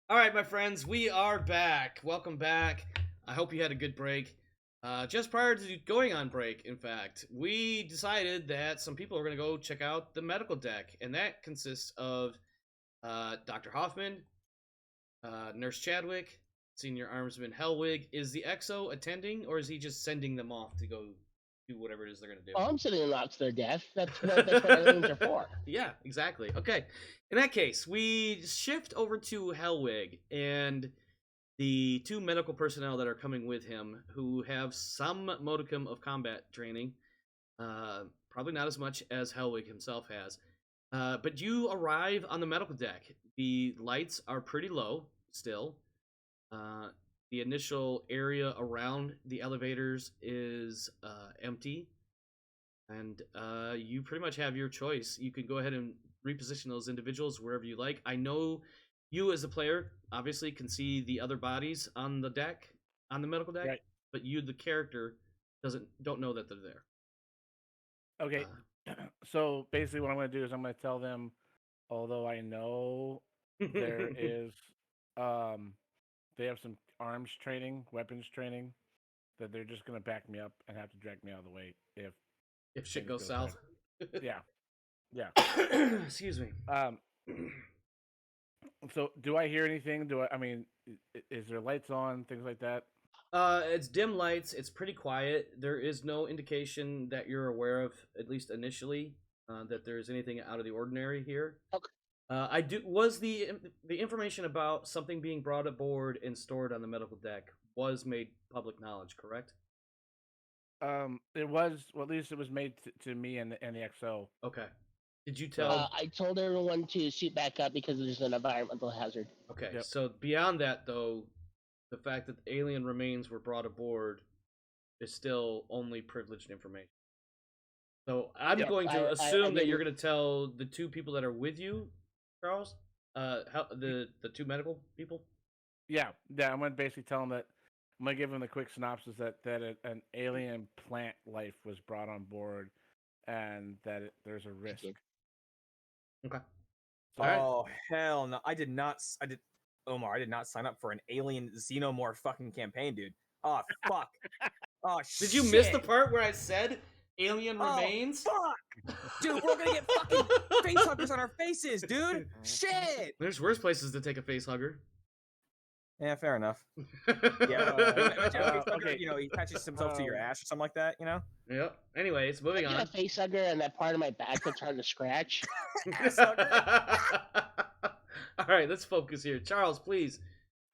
All right, my friends, we are back. Welcome back. I hope you had a good break. Just prior to going on break, in fact, we decided that some people are going to go check out the medical deck, and that consists of Dr. Hoffman, Nurse Chadwick, Senior Armsman Hellwig. Is the EXO attending, or is he just sending them off to go do whatever it is they're going to do? Oh, I'm sitting in lots to their death. That's what aliens are for. Yeah, exactly. Okay. In that case, we shift over to Hellwig and the two medical personnel that are coming with him who have some modicum of combat training. Probably not as much as Hellwig himself has. But you arrive on the medical deck. The lights are pretty low still. Uh, the initial area around the elevators is empty. And you pretty much have your choice. You can go ahead and reposition those individuals wherever you like. I know you as a player obviously can see the other bodies on the deck, on the medical deck, Right. but you, the character, don't know that they're there. Okay. So basically, what I'm going to do is I'm going to tell them, although I know there is, they have some arms training, weapons training, that they're just going to back me up and have to drag me out of the way if shit things goes go south. Yeah. Excuse me. So do I hear anything? I mean, is there lights on, things like that? It's dim lights. It's pretty quiet. There is no indication that you're aware of, at least initially, that there's anything out of the ordinary here. Okay. I do was the information about something being brought aboard and stored on the medical deck was made public knowledge, correct? It was, well, at least it was made to me and the XO. Okay. Did you tell? I told everyone to suit back up because there's an environmental hazard. Okay. Yep. So beyond that, though, the fact that the alien remains were brought aboard is still only privileged information. So I'm going to assume that you're going to tell the two people that are with you, Charles, the two medical people. Yeah. I'm going to basically tell them that I'm going to give them the quick synopsis that an alien plant life was brought on board, and that there's a risk. Okay. Oh hell no! Omar, I did not sign up for an alien xenomorph fucking campaign, dude. Oh fuck! Oh shit! Did you miss the part where I said alien remains? Fuck! Dude, we're gonna get fucking face huggers on our faces, dude. Shit! There's worse places to take a face hugger. Yeah, fair enough. Yeah, okay. You know, he attaches himself to your ass or something like that. You know. Yep. Anyways, moving I on. a face hugger and that part of my back that's hard to scratch. All right, let's focus here. Charles, please.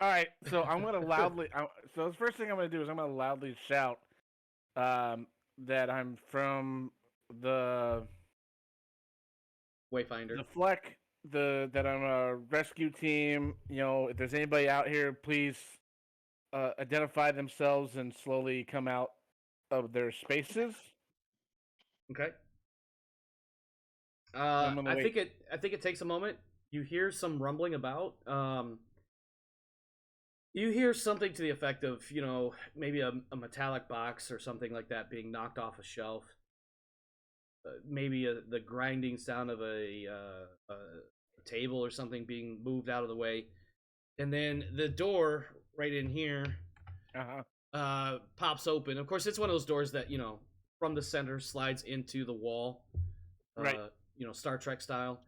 All right, so I'm going to loudly. So the first thing I'm going to do is I'm going to loudly shout that I'm from the Wayfinder. The Fleck. That I'm a rescue team. You know, if there's anybody out here, please identify themselves and slowly come out of their spaces. Okay. I think it takes a moment. You hear some rumbling about. You hear something to the effect of, you know, maybe a metallic box or something like that being knocked off a shelf. Maybe the grinding sound of a table or something being moved out of the way, and then the door right in here pops open. Of course, it's one of those doors that, you know, from the center slides into the wall, right? You know, Star Trek style.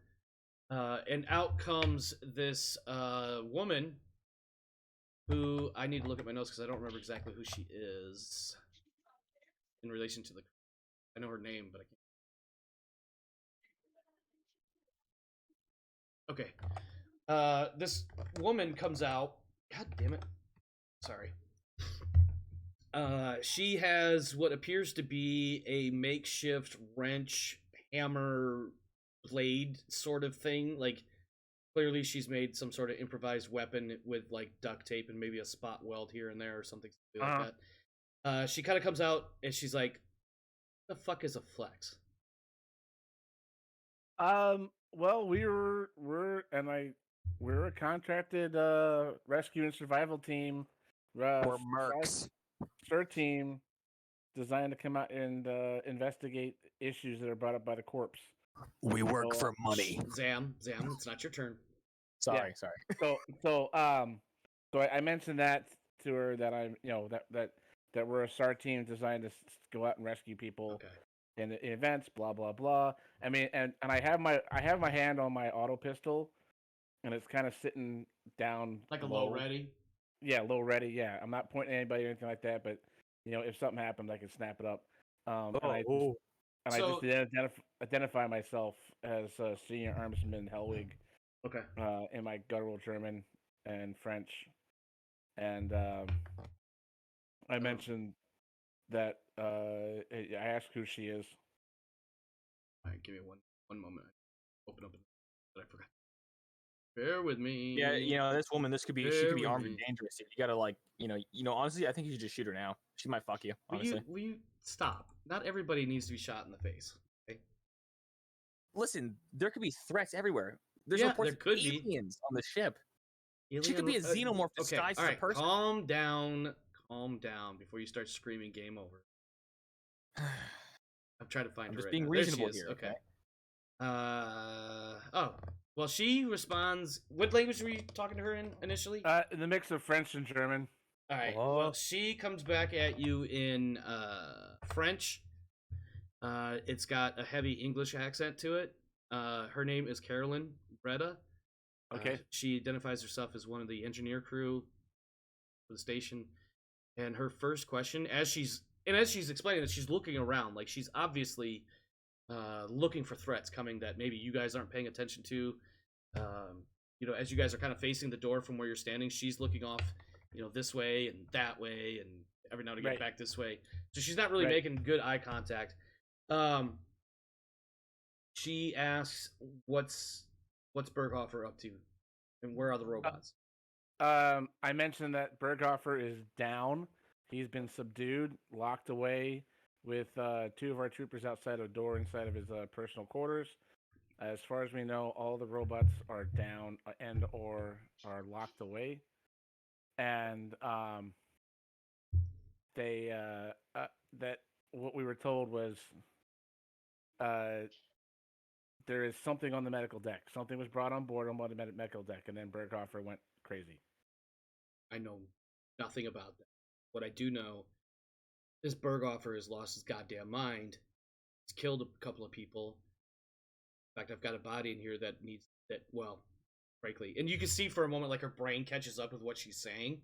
And out comes this woman who I need to look at my notes because I don't remember exactly who she is in relation to the. I know her name, but I can't. Okay. This woman comes out. God damn it. Sorry. She has what appears to be a makeshift wrench, hammer, blade sort of thing. Like, clearly she's made some sort of improvised weapon with, like, duct tape and maybe a spot weld here and there or something like that. She kind of comes out and she's like, "The fuck is a flex?" Well, we're a contracted rescue and survival team. We're mercs. CERT team designed to come out and investigate issues that are brought up by the corpse. We work for money. Zam, it's not your turn. Sorry. So I mentioned that to her that I'm, that we're a SAR team designed to go out and rescue people Okay. in events, blah blah blah. I mean, and I have my hand on my auto pistol, and it's kind of sitting down Like a low. low ready. Yeah, low ready. Yeah, I'm not pointing at anybody or anything like that, but if something happens, I can snap it up. Oh, I just identify myself as Senior Armsman Hellwig Okay. in my guttural German and French, and I mentioned that I asked who she is. All right, give me one moment. Open up that I forgot. Bear with me. yeah, this woman, she could be Bear with armed me. and dangerous. You gotta honestly, I think you should just shoot her now. She might fuck you. Honestly, Will you stop? Not everybody needs to be shot in the face. Okay? listen, there could be threats everywhere. There's Yeah, reports there could of be. aliens on the ship. She could be a Alien- xenomorph okay, disguised all as a right, person. calm down before you start screaming game over. I'm trying to find I'm her just right being now. There she reasonable is. here. Okay. Oh, well, she responds. What language were you talking to her in initially? In the mix of French and German. All right. Oh. Well, she comes back at you in French. It's got a heavy English accent to it. Her name is Carolyn Breda. Okay. She identifies herself as one of the engineer crew for the station. And her first question, as she's explaining that, she's looking around, like she's obviously looking for threats coming that maybe you guys aren't paying attention to. As you guys are kind of facing the door from where you're standing, she's looking off, this way and that way, and every now and again back this way. So she's not really making good eye contact. She asks, "What's Berghofer up to, and where are the robots?" I mentioned that Berghofer is down. He's been subdued, locked away with two of our troopers outside a door inside of his personal quarters. As far as we know, all the robots are down and or are locked away, and they that what we were told was there is something on the medical deck. Something was brought on board on the medical deck, and then Berghofer went crazy. I know nothing about that. What I do know is Berghofer has lost his goddamn mind. He's killed a couple of people. In fact, I've got a body in here that needs that. Well, frankly, and you can see for a moment like her brain catches up with what she's saying,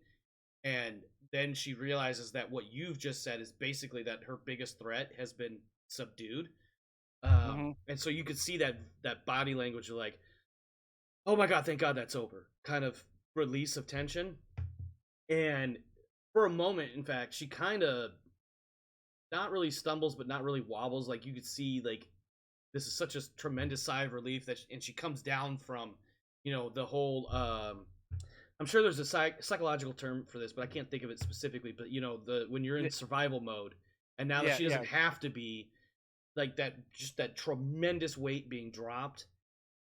and then she realizes that what you've just said is basically that her biggest threat has been subdued. And so you could see that body language of like, oh my god, thank god that's over, kind of release of tension. And for a moment, in fact, she kind of not really stumbles, but not really wobbles. Like you could see, like this is such a tremendous sigh of relief and she comes down from, the whole. I'm sure there's a psychological term for this, but I can't think of it specifically. But when you're in survival mode, and now that she doesn't have to be, like that tremendous weight being dropped,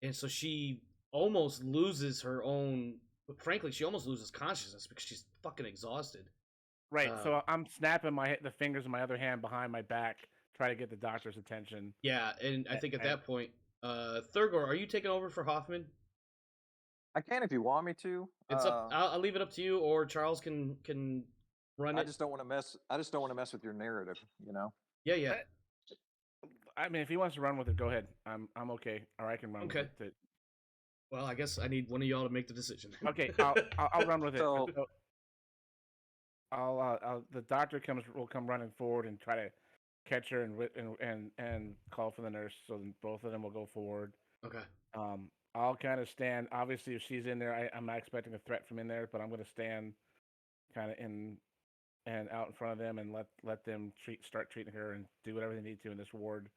and so she almost loses her own. Frankly, she almost loses consciousness because she's fucking exhausted. Right. So I'm snapping the fingers of my other hand behind my back, try to get the doctor's attention. Yeah, and I think at that point, Thurgor, are you taking over for Hoffman? I can if you want me to. It's up. I'll leave it up to you, or Charles can run it. I just don't want to mess with your narrative. Yeah. I mean, if he wants to run with it, go ahead. I'm okay, or I can run with it. Well, I guess I need one of y'all to make the decision. Okay, I'll run with it. So, the doctor will come running forward and try to catch her and call for the nurse. So both of them will go forward. Okay. I'll kind of stand. Obviously, if she's in there, I'm not expecting a threat from in there, but I'm going to stand kind of in and out in front of them and let them start treating her and do whatever they need to in this ward.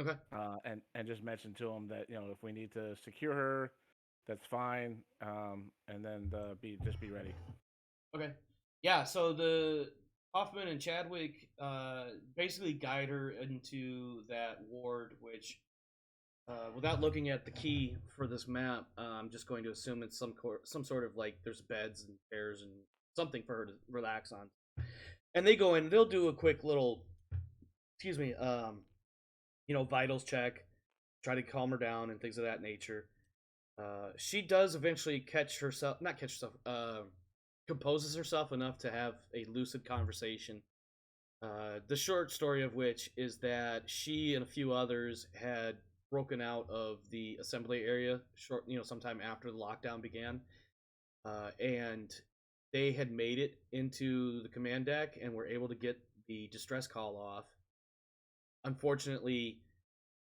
Okay. And just mention to them that if we need to secure her, that's fine. And then be ready. Okay. Yeah. So the Hoffman and Chadwick basically guide her into that ward, which, without looking at the key for this map, I'm just going to assume it's some sort of like there's beds and chairs and something for her to relax on. And they go in. They'll do a quick little, vitals check, try to calm her down and things of that nature. She does eventually composes herself enough to have a lucid conversation. The short story of which is that she and a few others had broken out of the assembly area sometime after the lockdown began, and they had made it into the command deck and were able to get the distress call off. Unfortunately,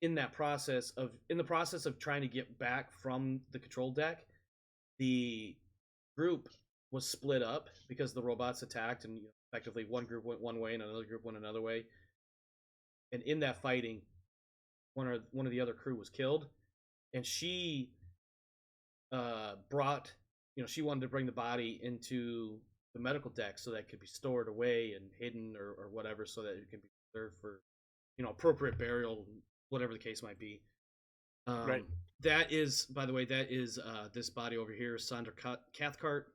in the process of trying to get back from the control deck, the group was split up because the robots attacked, and effectively one group went one way and another group went another way. And in that fighting, one of the other crew was killed, and she she wanted to bring the body into the medical deck so that it could be stored away and hidden or whatever, so that it can be preserved for appropriate burial, whatever the case might be. Right. That is, by the way, this body over here, Sandra Cathcart.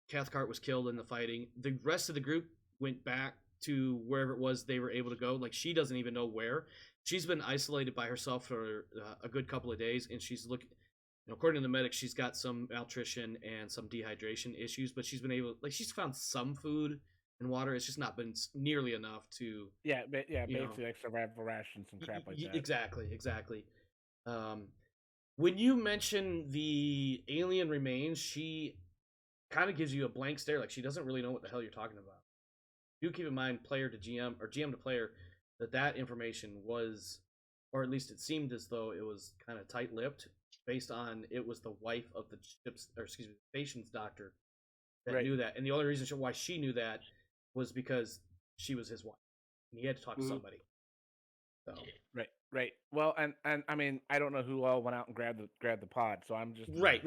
Cathcart was killed in the fighting. The rest of the group went back to wherever it was they were able to go. Like, she doesn't even know where. She's been isolated by herself for a good couple of days, and she's looking. According to the medic, she's got some malnutrition and some dehydration issues, but she's found some food and water. It's just not been nearly enough to. Basically like survival rations and crap like that. Exactly. When you mention the alien remains, she kind of gives you a blank stare, like she doesn't really know what the hell you're talking about. Do keep in mind, player to GM or GM to player, that information was, or at least it seemed as though it was kind of tight-lipped, based on it was the wife of the station's doctor that knew that, and the only reason why she knew that was because she was his wife, and he had to talk to somebody. So. Right. Well, and I mean, I don't know who all went out and grabbed the pod, so I'm just right.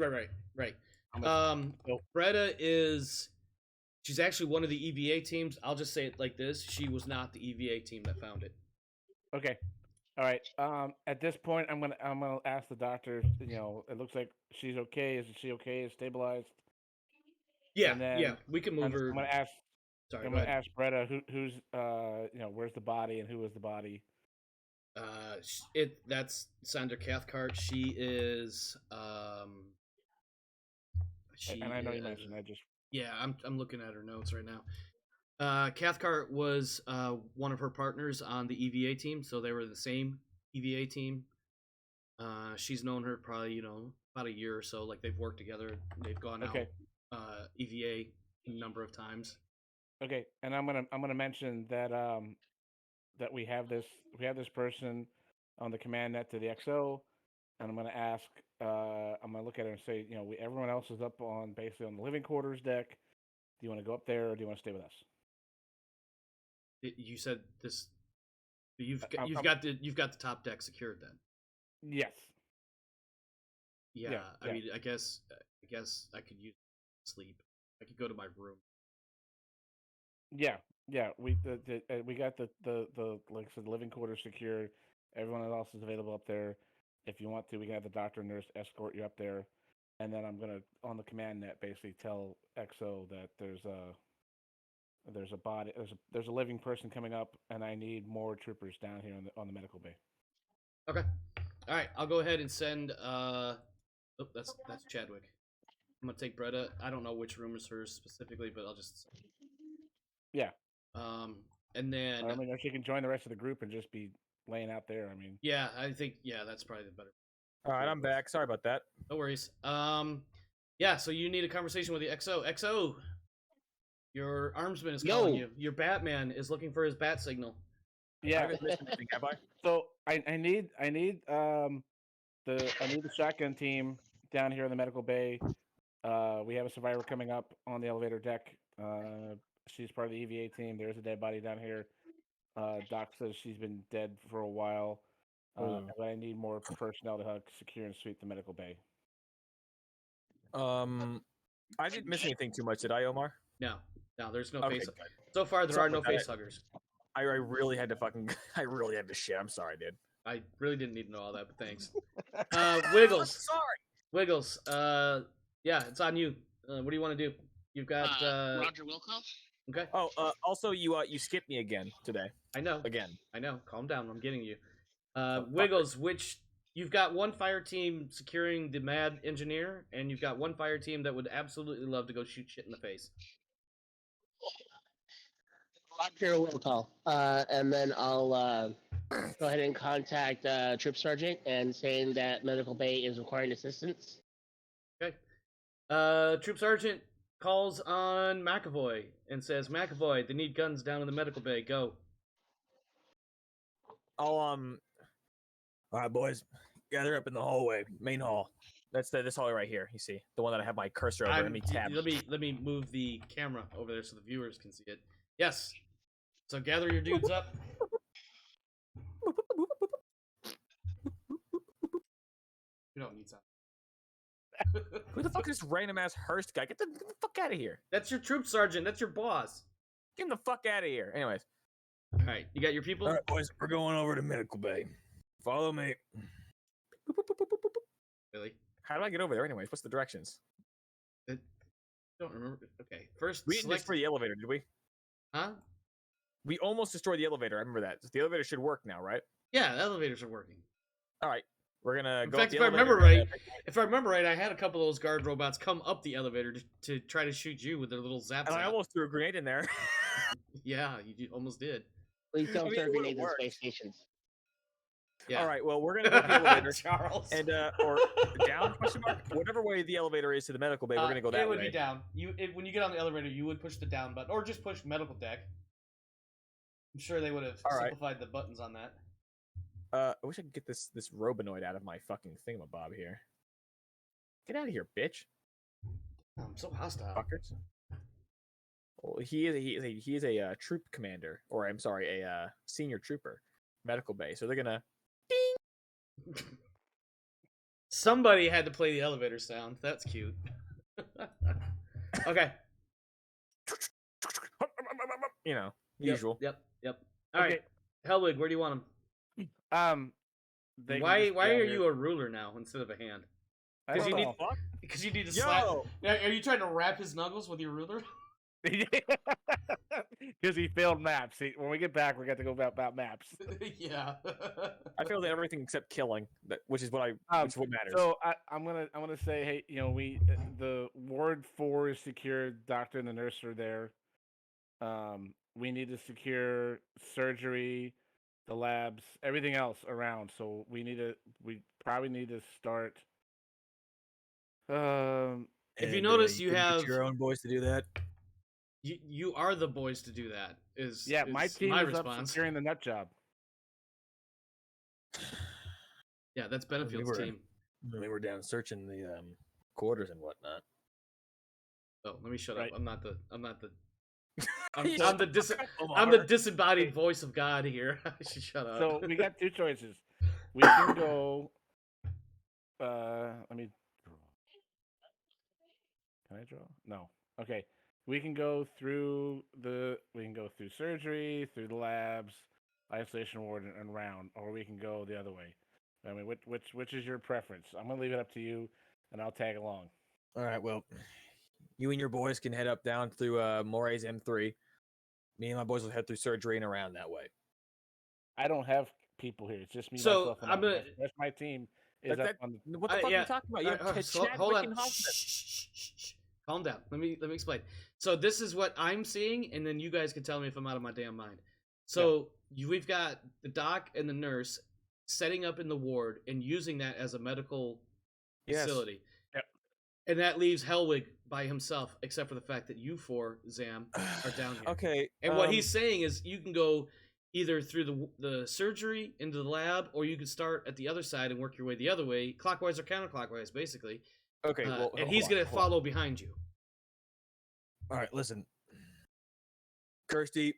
Bretta she's actually one of the EVA teams. I'll just say it like this: she was not the EVA team that found it. Okay. All right. At this point, I'm gonna ask the doctor. It looks like she's okay. Is she okay? Is stabilized? Yeah. We can move her. I'm gonna ask. Sorry. I'm gonna ask Bretta who's where's the body and who is the body. That's Sandra Cathcart. She is. And I know you mentioned. Yeah, I'm looking at her notes right now. Cathcart was one of her partners on the EVA team, so they were the same EVA team. She's known her probably about a year or so. Like, they've worked together. They've gone out EVA a number of times. Okay, and I'm gonna mention that that we have this person on the command net to the XO, and I'm gonna ask. I'm gonna look at her and say, everyone else is up on basically on the living quarters deck. Do you want to go up there, or do you want to stay with us? You said this. You've got the top deck secured then. Yes. Yeah. I mean, I guess I could use sleep. I could go to my room. Yeah. We got the like I said, the living quarters secured. Everyone else is available up there. If you want to, we can have the doctor and nurse escort you up there, and then I'm gonna on the command net basically tell XO that there's a body, there's a living person coming up, and I need more troopers down here on the medical bay. Okay. All right. I'll go ahead and send. That's Chadwick. I'm gonna take Bretta. I don't know which room is hers specifically, but I'll just. Yeah. And then. I mean, if she can join the rest of the group and just be laying out there. I mean. Yeah, I think that's probably the better. All right, I'm back. Sorry about that. No worries. Yeah. So you need a conversation with the XO. XO. Your armsman is calling you. Your Batman is looking for his bat signal. Yeah. So I need the shotgun team down here in the medical bay. We have a survivor coming up on the elevator deck. She's part of the EVA team. There's a dead body down here. Doc says she's been dead for a while. But I need more personnel to help secure and sweep the medical bay. I didn't miss anything too much, did I, Omar? No, there's no face. So far, there are no face huggers. I really had to shit. I'm sorry, dude. I really didn't need to know all that, but thanks. Wiggles. Sorry. Wiggles. Yeah, it's on you. What do you want to do? You've got Roger Wilcox. Okay. Oh, also you skipped me again today. I know. Again. I know. Calm down. I'm getting you. Wiggles, which you've got one fire team securing the mad engineer, and you've got one fire team that would absolutely love to go shoot shit in the face. Roger will call. And then I'll go ahead and contact Troop Sergeant and saying that Medical Bay is requiring assistance. Okay. Troop Sergeant calls on McAvoy and says, McAvoy, they need guns down in the medical bay. Go. I'll All right, boys, gather up in the hallway, main hall. That's this hallway right here. You see the one that I have my cursor over. Let me tab. Let me move the camera over there so the viewers can see it. Yes. So gather your dudes up. We don't need sound. Who the fuck is this random ass Hearst guy? Get the fuck out of here. That's your troop sergeant. That's your boss. Get him the fuck out of here. Anyways. All right, you got your people. All right, boys, we're going over to medical bay. Follow me. Really? How do I get over there? Anyways, what's the directions? I don't remember. Okay, first We didn't select. destroy the elevator, did we? Huh? We almost destroyed the elevator. I remember that. The elevator should work now, right? Yeah, the elevators are working. All right, we're gonna In go. fact, up if the I remember elevator. right, I had a couple of those guard robots come up the elevator to try to shoot you with their little zaps. And I out. almost threw a grenade in there. Yeah, almost did. Please don't I mean, throw it would've grenades in worked. space stations. Yeah. All right, well, we're gonna go up the elevator Charles. and or down question mark, whatever way the elevator is to the medical bay. We're gonna go that It would way. be down. When you get on the elevator, you would push the down button, or just push medical deck. I'm sure they would have All right. simplified the buttons on that. I wish I could get this Robinoid out of my fucking thingamabob here. Get out of here, bitch. I'm so hostile. Fuckers. Well, he is a troop commander, or I'm sorry, a senior trooper, medical bay. So they're gonna. Somebody had to play the elevator sound. That's cute. Okay. You know, Yep, usual. Yep. All right, Helwig, where do you want him? They can Why just are gather- you a ruler now insteed of a hand? I 'cause don't you need- know. Because you need to slap. Yo, Are you trying to wrap his knuckles with your ruler? Because he failed maps. When we get back, we got to go about maps. Yeah. I failed at everything except killing, which is what which is what matters. So I'm gonna say, hey, we the Ward 4 is secured. Doctor and the nurse are there. We need to secure surgery, the labs, everything else around. So we probably need to start. If you notice, you couldn't get have your own boys to do that. you are the boys to do that. My is team my is up response. securing the nut job. Yeah, that's Benefield's were- team. We were down searching the quarters and whatnot. Oh, let me shut Right. up. I'm not the. You I'm the disembodied voice of God here. I should shut up. So we got two choices. We can go. Let me draw. Can I draw? No. Okay. We can go through surgery, through the labs, isolation ward, and round, or we can go the other way. I mean, which is your preference? I'm gonna leave it up to you, and I'll tag along. All right, well, you and your boys can head up down through Moray's M3. Me and my boys will head through surgery and around that way. I don't have people here. It's just me. So, myself, and I'm gonna- That's my team. Is That- up on the, What the fuck are yeah. you talking about? You have Hold on. Chadwick and Shh, shh, shh, shh. Calm down. Let me explain. So this is what I'm seeing, and then you guys can tell me if I'm out of my damn mind. So we've got the doc and the nurse setting up in the ward and using that as a medical facility. Yep. And that leaves Helwig by himself, except for the fact that you four, Zam, are down here. Okay. And what he's saying is you can go either through the surgery into the lab, or you can start at the other side and work your way the other way, clockwise or counterclockwise, basically. Okay. Well, and hold he's on, going to hold on. follow behind you. All right, listen. Kirsty,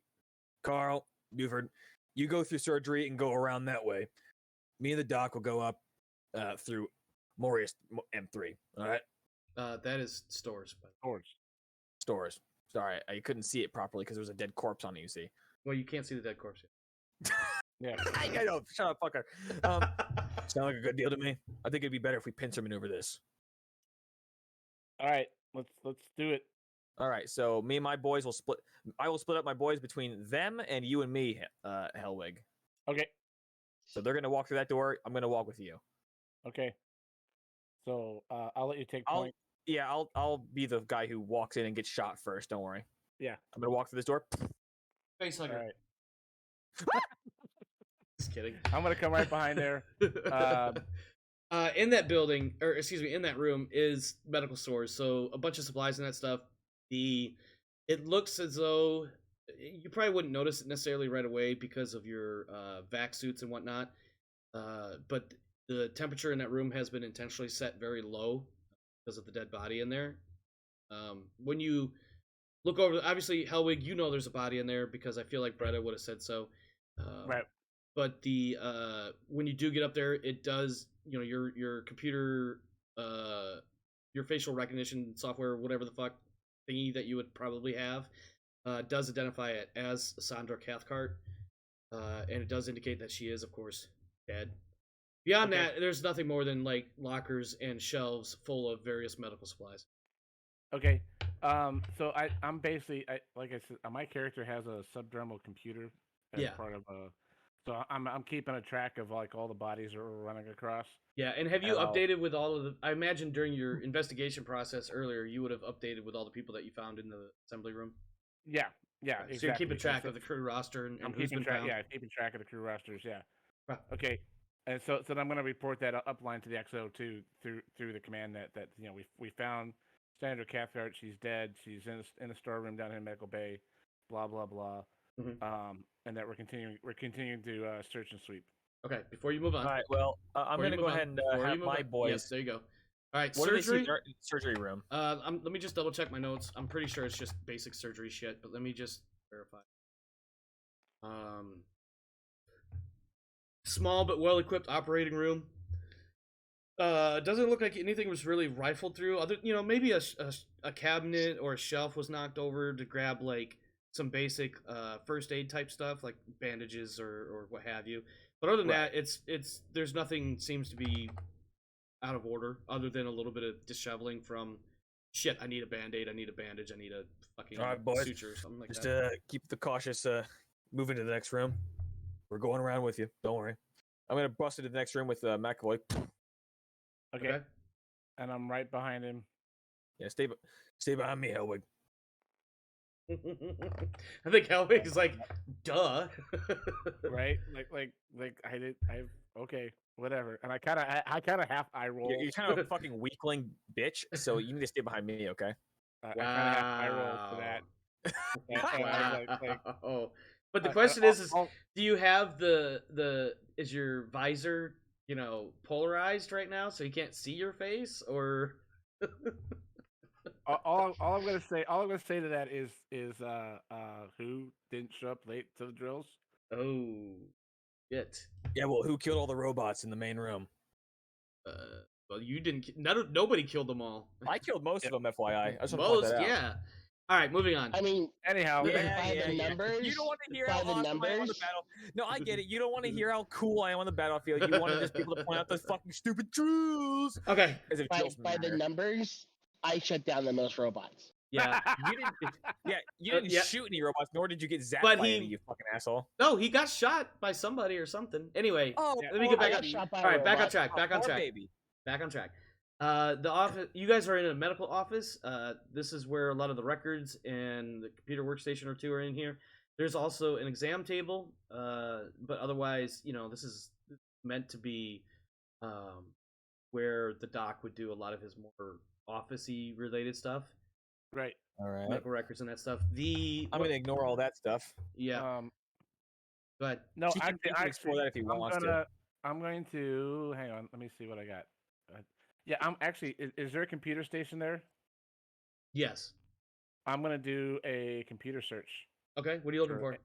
Carl, Buford, you go through surgery and go around that way. Me and the doc will go up through Morius M3. All right? That is stores. But, boards. Stores. Sorry, I couldn't see it properly because there was a dead corpse on it, you see. well, you can't see the dead corpse Yeah. I know. Shut up, fucker. yet. Sound like a good deal to me? I think it'd be better if we pincer maneuver this. All right. Let's do it. All right, so me and my boys will split. I will split up my boys between them and you and me, Helwig. Okay. So they're gonna walk through that door. I'm gonna walk with you. Okay. So I'll let you take I'll point. yeah, I'll be the guy who walks in and gets shot first. Don't worry. Yeah. I'm gonna walk through this door. Face All hugger. right. Just kidding. I'm gonna come right behind there. In that building, or excuse me, in that room is medical stores. So a bunch of supplies and that stuff. It looks as though you probably wouldn't notice it necessarily right away because of your vac suits and whatnot. But the temperature in that room has been intentionally set very low because of the dead body in there. When you look over, obviously Hellwig, you know there's a body in there because I feel like Bretta would have said so. Right. But the when you do get up there, it does, you know, your computer, your facial recognition software, whatever the fuck thingy that you would probably have, does identify it as Sandra Cathcart, and it does indicate that she is, of course, dead. Beyond Okay. that, there's nothing more than like lockers and shelves full of various medical supplies. Okay. So I'm basically like I said, my character has a subdermal computer as Yeah. part of a. So I'm keeping a track of like all the bodies that we're running across. Yeah, and have you And I'll- updated with all of the? I imagine during your investigation process earlier, you would have updated with all the people that you found in the assembly room. Yeah. Yeah. So Exactly. you're keeping track So- of the crew roster and I'm who's keeping been track. found. Yeah, keeping track of the crew rosters. Yeah. Right. Okay. And so I'm going to report that upline to the XO2 through the command that you know we found Sandra Cathcart. She's dead. She's in a storeroom down in Medical Bay. Blah blah blah. Mhm. And that we're continuing to search and sweep. Okay, before you move on, All right. Well, I'm before you gonna go move ahead on, and before you have move my on- boys. Yes, there you go. All right, What do they surgery. see in the surgery room? Let me just double check my notes. I'm pretty sure it's just basic surgery shit, but let me just verify. Small but well equipped operating room. Doesn't look like anything was really rifled through. Other, you know, maybe a cabinet or a shelf was knocked over to grab like some basic first aid type stuff, like bandages or what have you. But other than Right. that, it's there's nothing seems to be out of order, other than a little bit of disheveling from shit. I need a band-aid. I need a bandage. I need a fucking All right, boys. suture or something like Just that. keep the cautious. Moving to the next room. We're going around with you. Don't worry. I'm gonna bust into the next room with McAvoy. Okay. And I'm right behind him. Yeah, stay behind me, Hellwig. I think Hellwig is like, duh. Right. Okay. Whatever. And I kind of half eye roll. You're kind of a fucking weakling bitch, so you need to stay behind me, okay? I kind of half eye roll to that. And I was like, Wow. But the I- question I'll- is I'll- do you have the is your visor, you know, polarized right now so you can't see your face, or all I'm gonna say to that is who didn't show up late to the drills? oh shit. Yeah, well, who killed all the robots in the main room? Well, you didn't. Nobody killed them all. I killed most of them, FYI. I just want to point Most, that out. yeah. All right, moving on. I mean, Anyhow, By the numbers, You don't want to hear by how the awesome I am on the numbers. battle. No, I get it. You don't want to hear how cool I am on the battlefield. You want to just be able to point out those fucking stupid truths. Okay. As if by, drills by the matter. numbers, I shut down the most robots. Yeah. You didn't. Yeah, you didn't Yeah. shoot any robots, nor did you get zapped But by he- any. You fucking asshole. No, he got shot by somebody or something. Anyway, Oh, let me get I back got on. shot by All right, a back on robot. track. Back on Poor track. baby. Back on track. The office. You guys are in a medical office. This is where a lot of the records and the computer workstation or two are in here. There's also an exam table. But otherwise, you know, this is meant to be where the doc would do a lot of his more office-y related stuff, right. All right. medical records and that stuff. I'm gonna ignore all that stuff. Yeah. Go ahead. No, He can explore that if he wants to. I'm going to hang on. Let me see what I got. Yeah, I'm actually. Is there a computer station there? Yes. I'm gonna do a computer search. Okay. What are you looking for?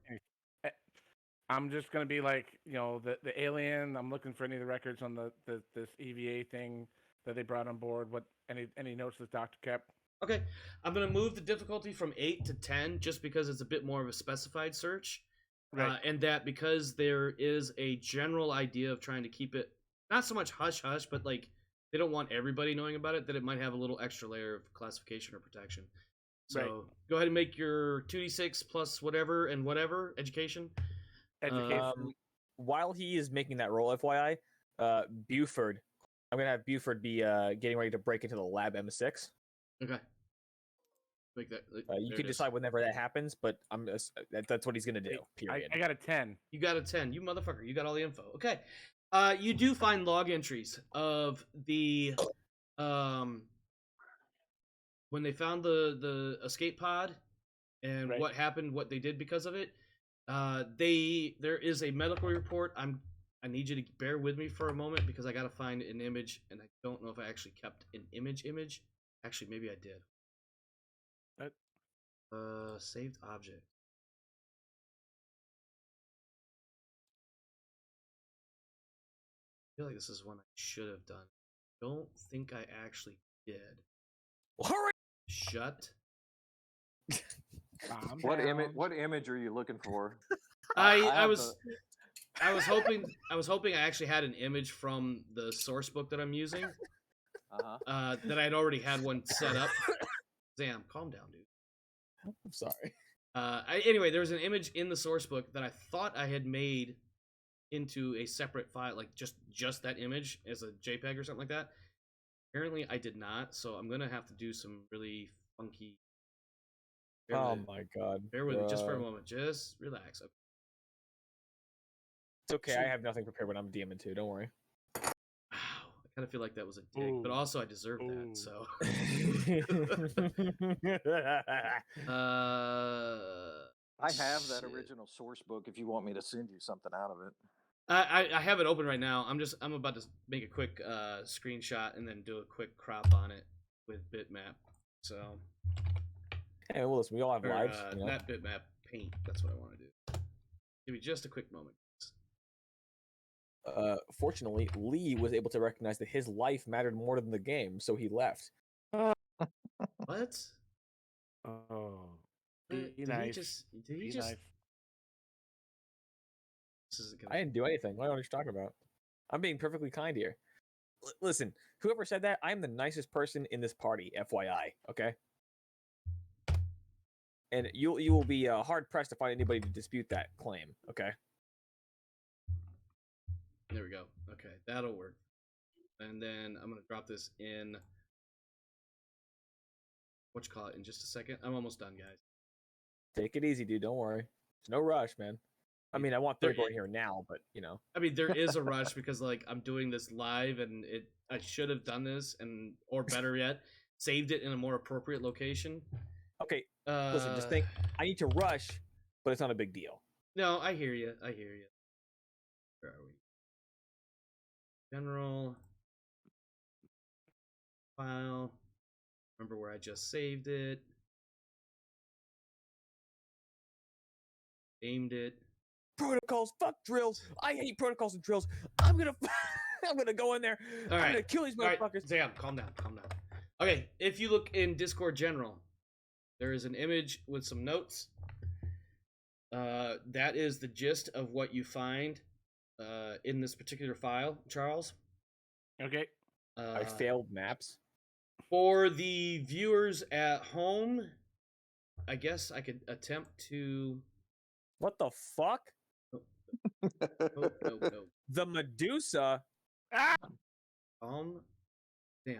I'm just gonna be like, you know, the alien. I'm looking for any of the records on this EVA thing that they brought on board. What any notes that Doctor kept? Okay, I'm gonna move the difficulty from 8 to 10 just because it's a bit more of a specified search, Right. and that because there is a general idea of trying to keep it not so much hush hush, but like they don't want everybody knowing about it, that it might have a little extra layer of classification or protection. So Right. go ahead and make your 2d6 plus whatever and whatever education. Education. While he is making that roll, FYI, Buford I'm gonna have Buford be getting ready to break into the lab M6. Okay. Make that. You there can it is. decide whenever that happens, but that's what he's gonna do. Hey, Period. I got a 10. You got a 10. You motherfucker. You got all the info. Okay. You do find log entries of the when they found the escape pod and Right. what happened, what they did because of it. There is a medical report. I need you to bear with me for a moment because I got to find an image, and I don't know if I actually kept an image. Actually, maybe I did. Saved object. I feel like this is one I should have done. Don't think I actually did. Well, hurry! Shut. Calm What down. image are you looking for? I have was hoping I actually had an image from the source book that I'm using. Uh-huh. That I'd already had one set up. Zam, calm down, dude. I'm sorry. Anyway, there was an image in the source book that I thought I had made into a separate file, like just that image as a JPEG or something like that. Apparently, I did not, so I'm gonna have to do some really funky. Oh my god. Bear with me just for a bruh. moment. Just relax. Okay. It's okay. I have nothing prepared when I'm DMing too. Don't worry. Wow, I kind of feel like that was a dig, but Ooh. also I deserve that. Ooh. So, I have that shit. original source book if you want me to send you something out of it. I have it open right now. I'm about to make a quick screenshot and then do a quick crop on it with bitmap. So, Hey, well, listen, we all have or, lives. You know? not bitmap, paint. That's what I want to do. Give me just a quick moment. Fortunately, Lee was able to recognize that his life mattered more than the game, so he left. What? Oh. Did Be nice. Did he Be just? nice. This isn't I gonna. didn't do anything. What are you talking about? I'm being perfectly kind here. Listen, whoever said that, I'm the nicest person in this party, FYI. Okay. And you will be hard pressed to find anybody to dispute that claim. Okay. There we go. Okay, that'll work. And then I'm gonna drop this in. What you call it in just a second. I'm almost done, guys. Take it easy, dude. Don't worry. There's no rush, man. I mean, I want There Third i- here now, but you know. I mean, there is a rush because like I'm doing this live, and I should have done this, or better yet, saved it in a more appropriate location. Okay, listen, just think. I need to rush, but it's not a big deal. No, I hear you. I hear you. Where are we? General file. Remember where I just saved it. Aimed it. Protocols, fuck drills. I hate protocols and drills. I'm gonna, I'm gonna go in there. All I'm right. gonna kill these All right, motherfuckers. Zam, calm down, calm down. Okay, if you look in Discord General, there is an image with some notes. That is the gist of what you find in this particular file, Charles. Okay. I failed maps. For the viewers at home, I guess I could attempt to. What the fuck? No. The Medusa. Ah! Damn, you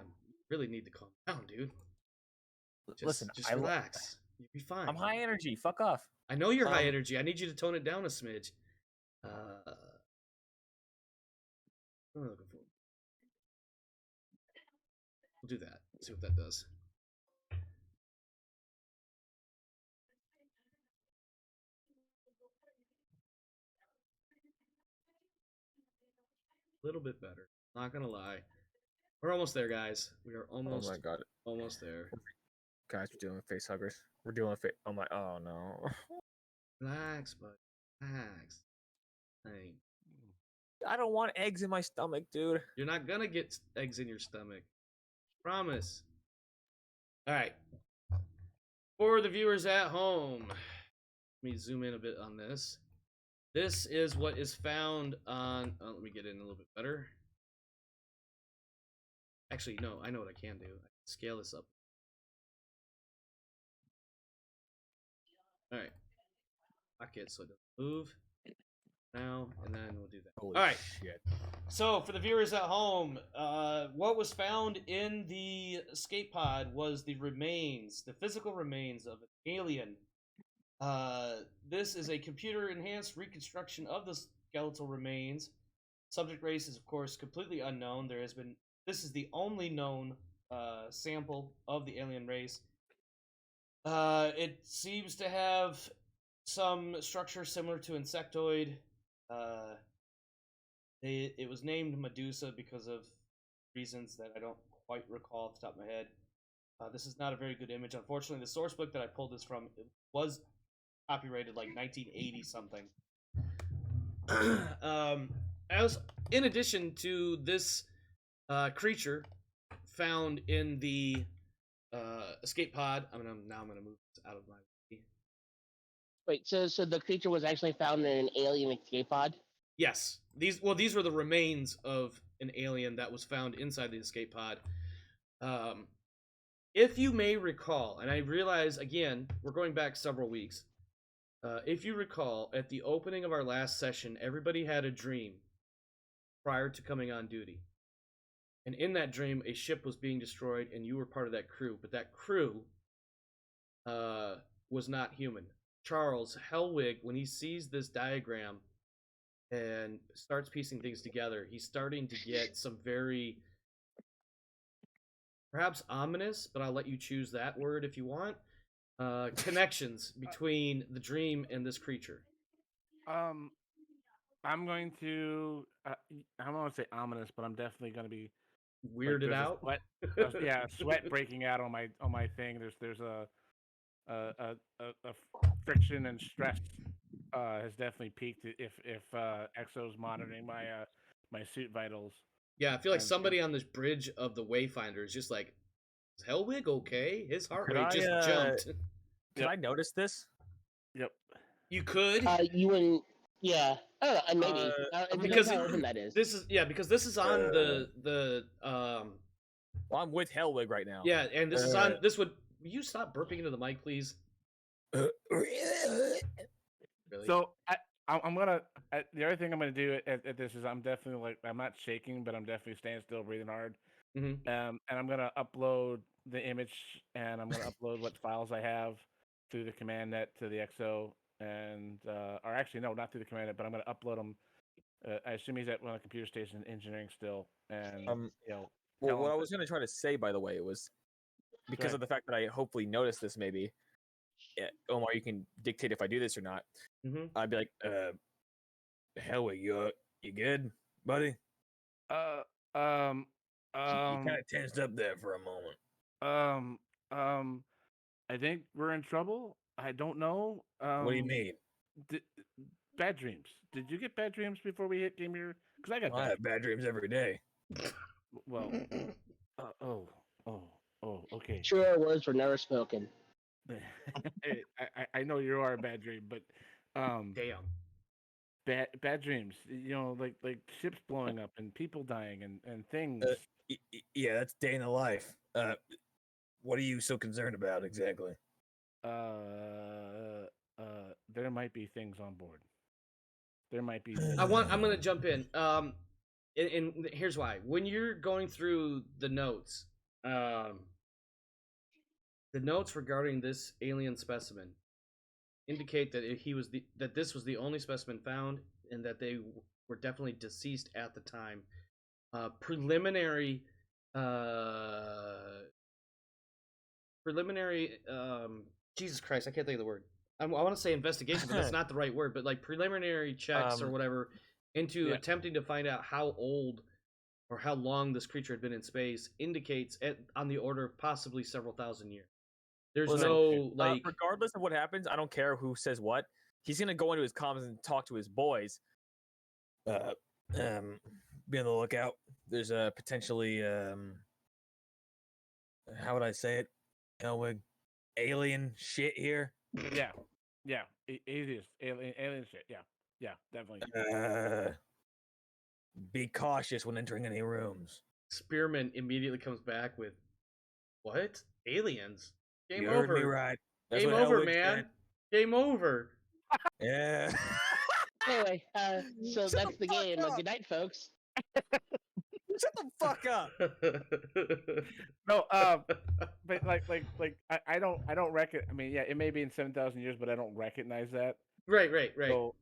really need to calm down, dude. Listen, just relax. You'll be fine. I'm high energy. Fuck off. I know you're high energy. I need you to tone it down a smidge. What am I looking for? We'll do that. See what that does. A little bit better. Not gonna lie. We're almost there, guys. We are almost. Oh my god, Almost there. guys, we're dealing with face huggers. We're dealing with face. Oh my. Oh no. Relax, bud. Relax. Hey, I don't want eggs in my stomach, dude. you're not gonna get eggs in your stomach. Promise. All right. For the viewers at home, let me zoom in a bit on this. This is what is found on. Oh, let me get in a little bit better. Actually, no, I know what I can do. I can scale this up. All right. Lock it so it doesn't move. now, and then we'll do that. Holy All right. shit. So, for the viewers at home, what was found in the escape pod was the physical remains of an alien. This is a computer-enhanced reconstruction of the skeletal remains. Subject race is, of course, completely unknown. This is the only known sample of the alien race. It seems to have some structure similar to insectoid. It was named Medusa because of reasons that I don't quite recall off the top of my head. This is not a very good image. Unfortunately, the source book that I pulled this from was copyrighted like 1980 something. In addition to this creature found in the escape pod, I'm gonna move this out of my way. Wait, so the creature was actually found in an alien escape pod? Yes, these were the remains of an alien that was found inside the escape pod. If you may recall, and I realize again we're going back several weeks. If you recall, at the opening of our last session, everybody had a dream prior to coming on duty. And in that dream, a ship was being destroyed, and you were part of that crew. But that crew was not human. Charles Helwig, when he sees this diagram and starts piecing things together, he's starting to get some very, perhaps ominous, but I'll let you choose that word if you want, connections between the dream and this creature. I'm going to. I don't want to say ominous, but I'm definitely going to be weirded out. Sweat breaking out on my thing. There's a friction and stress has definitely peaked. If Exo's monitoring my suit vitals. Yeah, I feel like somebody on this bridge of the Wayfinder is just like, is Helwig okay? His heart rate just jumped. Could I notice this? Yep. You could. You wouldn't. Yeah, I don't know. Maybe because how open that is. Because this is on the Well, I'm with Helwig right now. Yeah, and this is on. This would. Will you stop burping into the mic, please? Really? So I'm gonna. The other thing I'm gonna do at this is I'm definitely like I'm not shaking, but I'm definitely staying still, breathing hard. Mm-hmm. And I'm gonna upload the image, and I'm gonna upload what files I have through the command net to the XO, and or actually no, not through the command net, but I'm gonna upload them. I assume he's at one of the computer station engineering still, and Well, what I was gonna try to say, by the way, was because of the fact that I hopefully noticed this, maybe. Yeah, Omar, you can dictate if I do this or not. Mm-hmm. I'd be like, Helwig, you good, buddy? You kind of tensed up there for a moment. I think we're in trouble. I don't know. What do you mean? Bad dreams. Did you get bad dreams before we hit Game Year? Because I have bad dreams every day. Well, okay. Truer words were never spoken. I know you are a bad dream, but damn. Bad dreams. Like ships blowing up and people dying and things. Yeah, that's day in the life. What are you so concerned about exactly? There might be things on board. There might be. I'm gonna jump in. And here's why. When you're going through the notes, the notes regarding this alien specimen indicate that this was the only specimen found, and that they were definitely deceased at the time. Preliminary. Jesus Christ, I can't think of the word. I want to say investigation, but that's not the right word. But like preliminary checks or whatever into attempting to find out how old or how long this creature had been in space indicates on the order of possibly several thousand years. There's regardless of what happens, I don't care who says what. He's gonna go into his comms and talk to his boys. Be on the lookout. There's a potentially how would I say it? Helwig, alien shit here. Yeah. Alien shit. Yeah, definitely. Be cautious when entering any rooms. Spearman immediately comes back with, "What? Aliens? Game you over. Heard me right. That's Game what over, Helwig man. said. Game over." Yeah. Anyway, so Shut that's the the fuck game. up. Good night, folks. Shut the fuck up. No, but I don't reckon. I mean, yeah, it may be in 7,000 years, but I don't recognize that. right. So,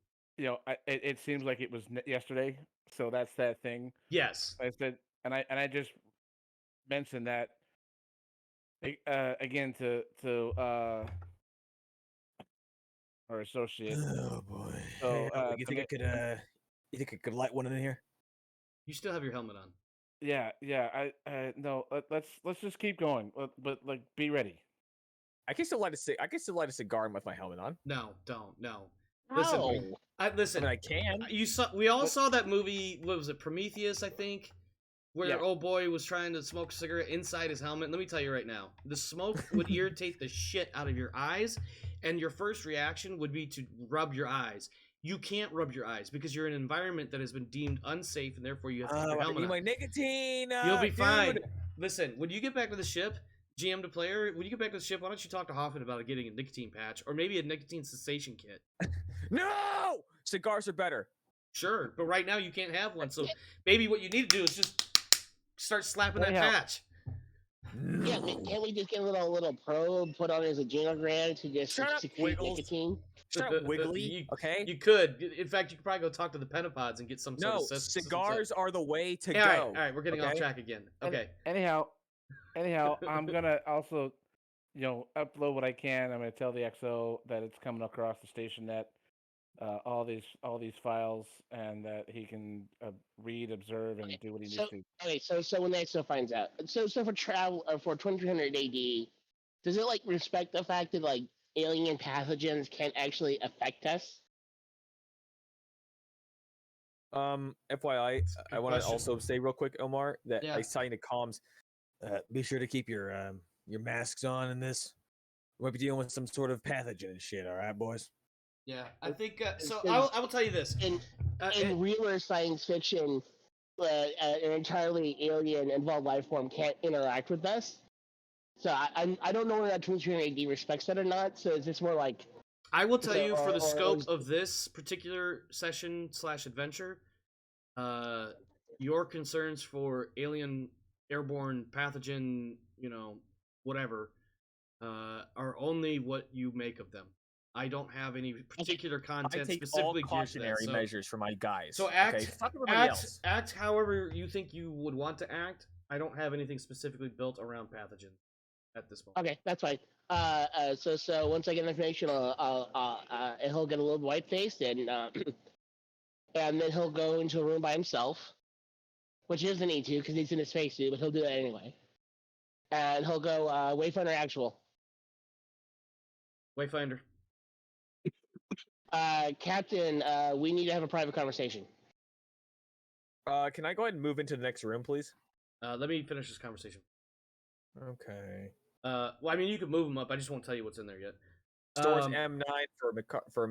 it seems like it was yesterday. So that's that thing. Yes. I said, and I just mentioned that again to our associate. Oh boy. So, you to think I make- could light one in here? You still have your helmet on. Yeah. No, let's just keep going. But like, be ready. I can still light a cigar with my helmet on. No, don't. No. Listen, Ow. listen. I can. You saw. We all saw that movie. What was it? Prometheus, I think, where Yeah. old boy was trying to smoke a cigarette inside his helmet. Let me tell you right now, the smoke would irritate the shit out of your eyes, and your first reaction would be to rub your eyes. You can't rub your eyes because you're in an environment that has been deemed unsafe, and therefore you have to keep your I helmet need on. my nicotine. You'll be dude. fine. Listen, when you get back to the ship, GM to player, when you get back to the ship, why don't you talk to Hoffman about getting a nicotine patch or maybe a nicotine cessation kit? No, cigars are better. Sure, but right now you can't have one. So maybe what you need to do is just start slapping that Anyhow. patch. Yeah, can't we just get a little probe put on his adrenal to just Shut up, secrete Wiggles. nicotine? Shut up, Wiggly. You- Okay. You could. In fact, you could probably go talk to the pentapods and get some sort No, of cigars are the way to All right, go. all right, we're getting off okay? track again. Any- Okay. Anyhow, I'm gonna also, upload what I can. I'm gonna tell the XO that it's coming across the station net, all these files, and that he can read, observe, and do what he needs So, to. okay, so when the EXO finds out, so for travel for 2300 AD, does it like respect the fact that like alien pathogens can actually affect us? FYI, a I good want to question. also say real quick, Omar, that Yeah. I was telling the comms, be sure to keep your masks on in this. We might be dealing with some sort of pathogen and shit. All right, boys. Yeah, I think so. Because- I will tell you this. In It- in realer science fiction, an entirely alien involved life form can't interact with us. So I don't know whether that 2300 AD respects that or not. So is this more like I will tell So, you for the or scope is- of this particular session / adventure, your concerns for alien, airborne, pathogen, whatever, are only what you make of them. I don't have any particular I content take all specifically geared to that. cautionary So, measures for my guys. so okay? act, Fuck everybody else. act however you think you would want to act. I don't have anything specifically built around pathogen at this moment. okay, that's fine. So once I get information, and he'll get a little white faced and and then he'll go into a room by himself, which he doesn't need to because he's in his spacesuit, but he'll do that anyway. And he'll go Wayfinder Actual. Wayfinder. Captain, we need to have a private conversation. Can I go ahead and move into the next room, please? Let me finish this conversation. Okay. Well, I mean, you can move them up. I just won't tell you what's in there yet. Stores Um, M9 for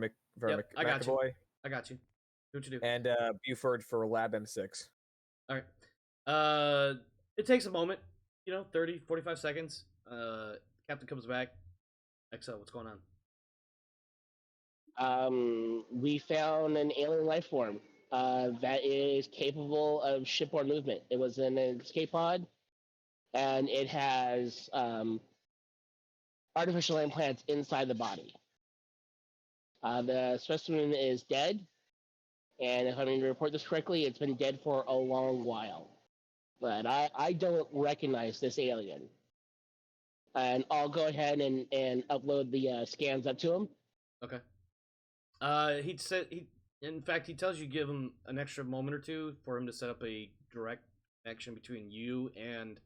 Yep, I got you. McAvoy, I got you. Do what you do. and Buford for Lab M6. All right. It takes a moment, 30, 45 seconds. Captain comes back. XO, what's going on? We found an alien life form that is capable of shipboard movement. It was in an escape pod, and it has artificial implants inside the body. The specimen is dead, and if I'm going to report this correctly, it's been dead for a long while. But I don't recognize this alien. And I'll go ahead and upload the scans up to him. Okay. In fact, he tells you give him an extra moment or two for him to set up a direct connection between you and,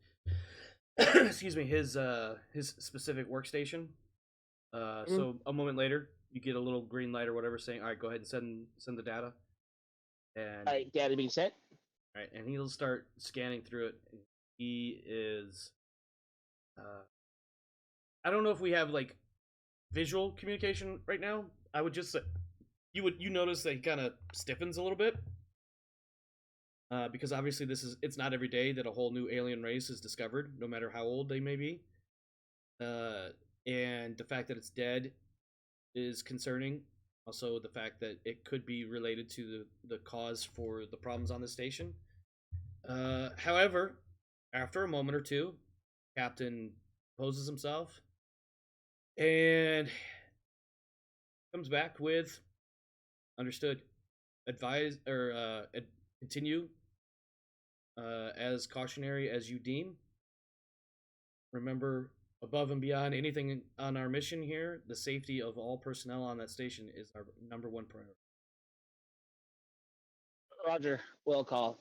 excuse me, his specific workstation. So a moment later, you get a little green light or whatever saying, "All right, go ahead and send the data." And All right, data being sent. all right, and he'll start scanning through it. He is, I don't know if we have like visual communication right now. I would just say you notice that he kind of stiffens a little bit, because obviously it's not every day that a whole new alien race is discovered, no matter how old they may be. And the fact that it's dead is concerning. Also, the fact that it could be related to the cause for the problems on the station. However, after a moment or two, Captain poses himself and comes back with understood. Advise or continue as cautionary as you deem. Remember, above and beyond anything on our mission here, the safety of all personnel on that station is our number one priority. Roger, will call.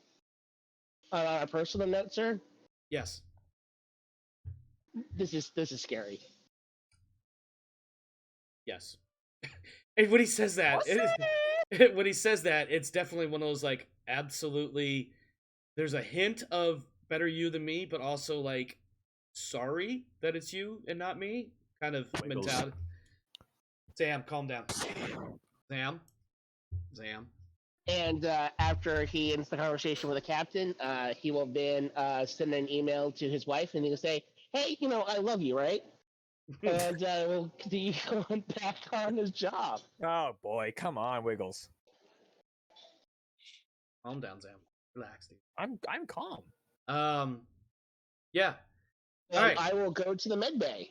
On a personal note, sir, Yes. this is scary. Yes. And when he says that, when he says that, it's definitely one of those like absolutely. There's a hint of better you than me, but also like sorry that it's you and not me kind of Wiggles. mentality. Sam, calm down. Sam. And after he ends the conversation with the captain, he will then send an email to his wife, and he'll say, "Hey, I love you, right?" And we'll continue going back on his job. Oh boy, come on, Wiggles. Calm down, Sam. Relax, dude. I'm calm. Yeah. And Alright. I will go to the med bay.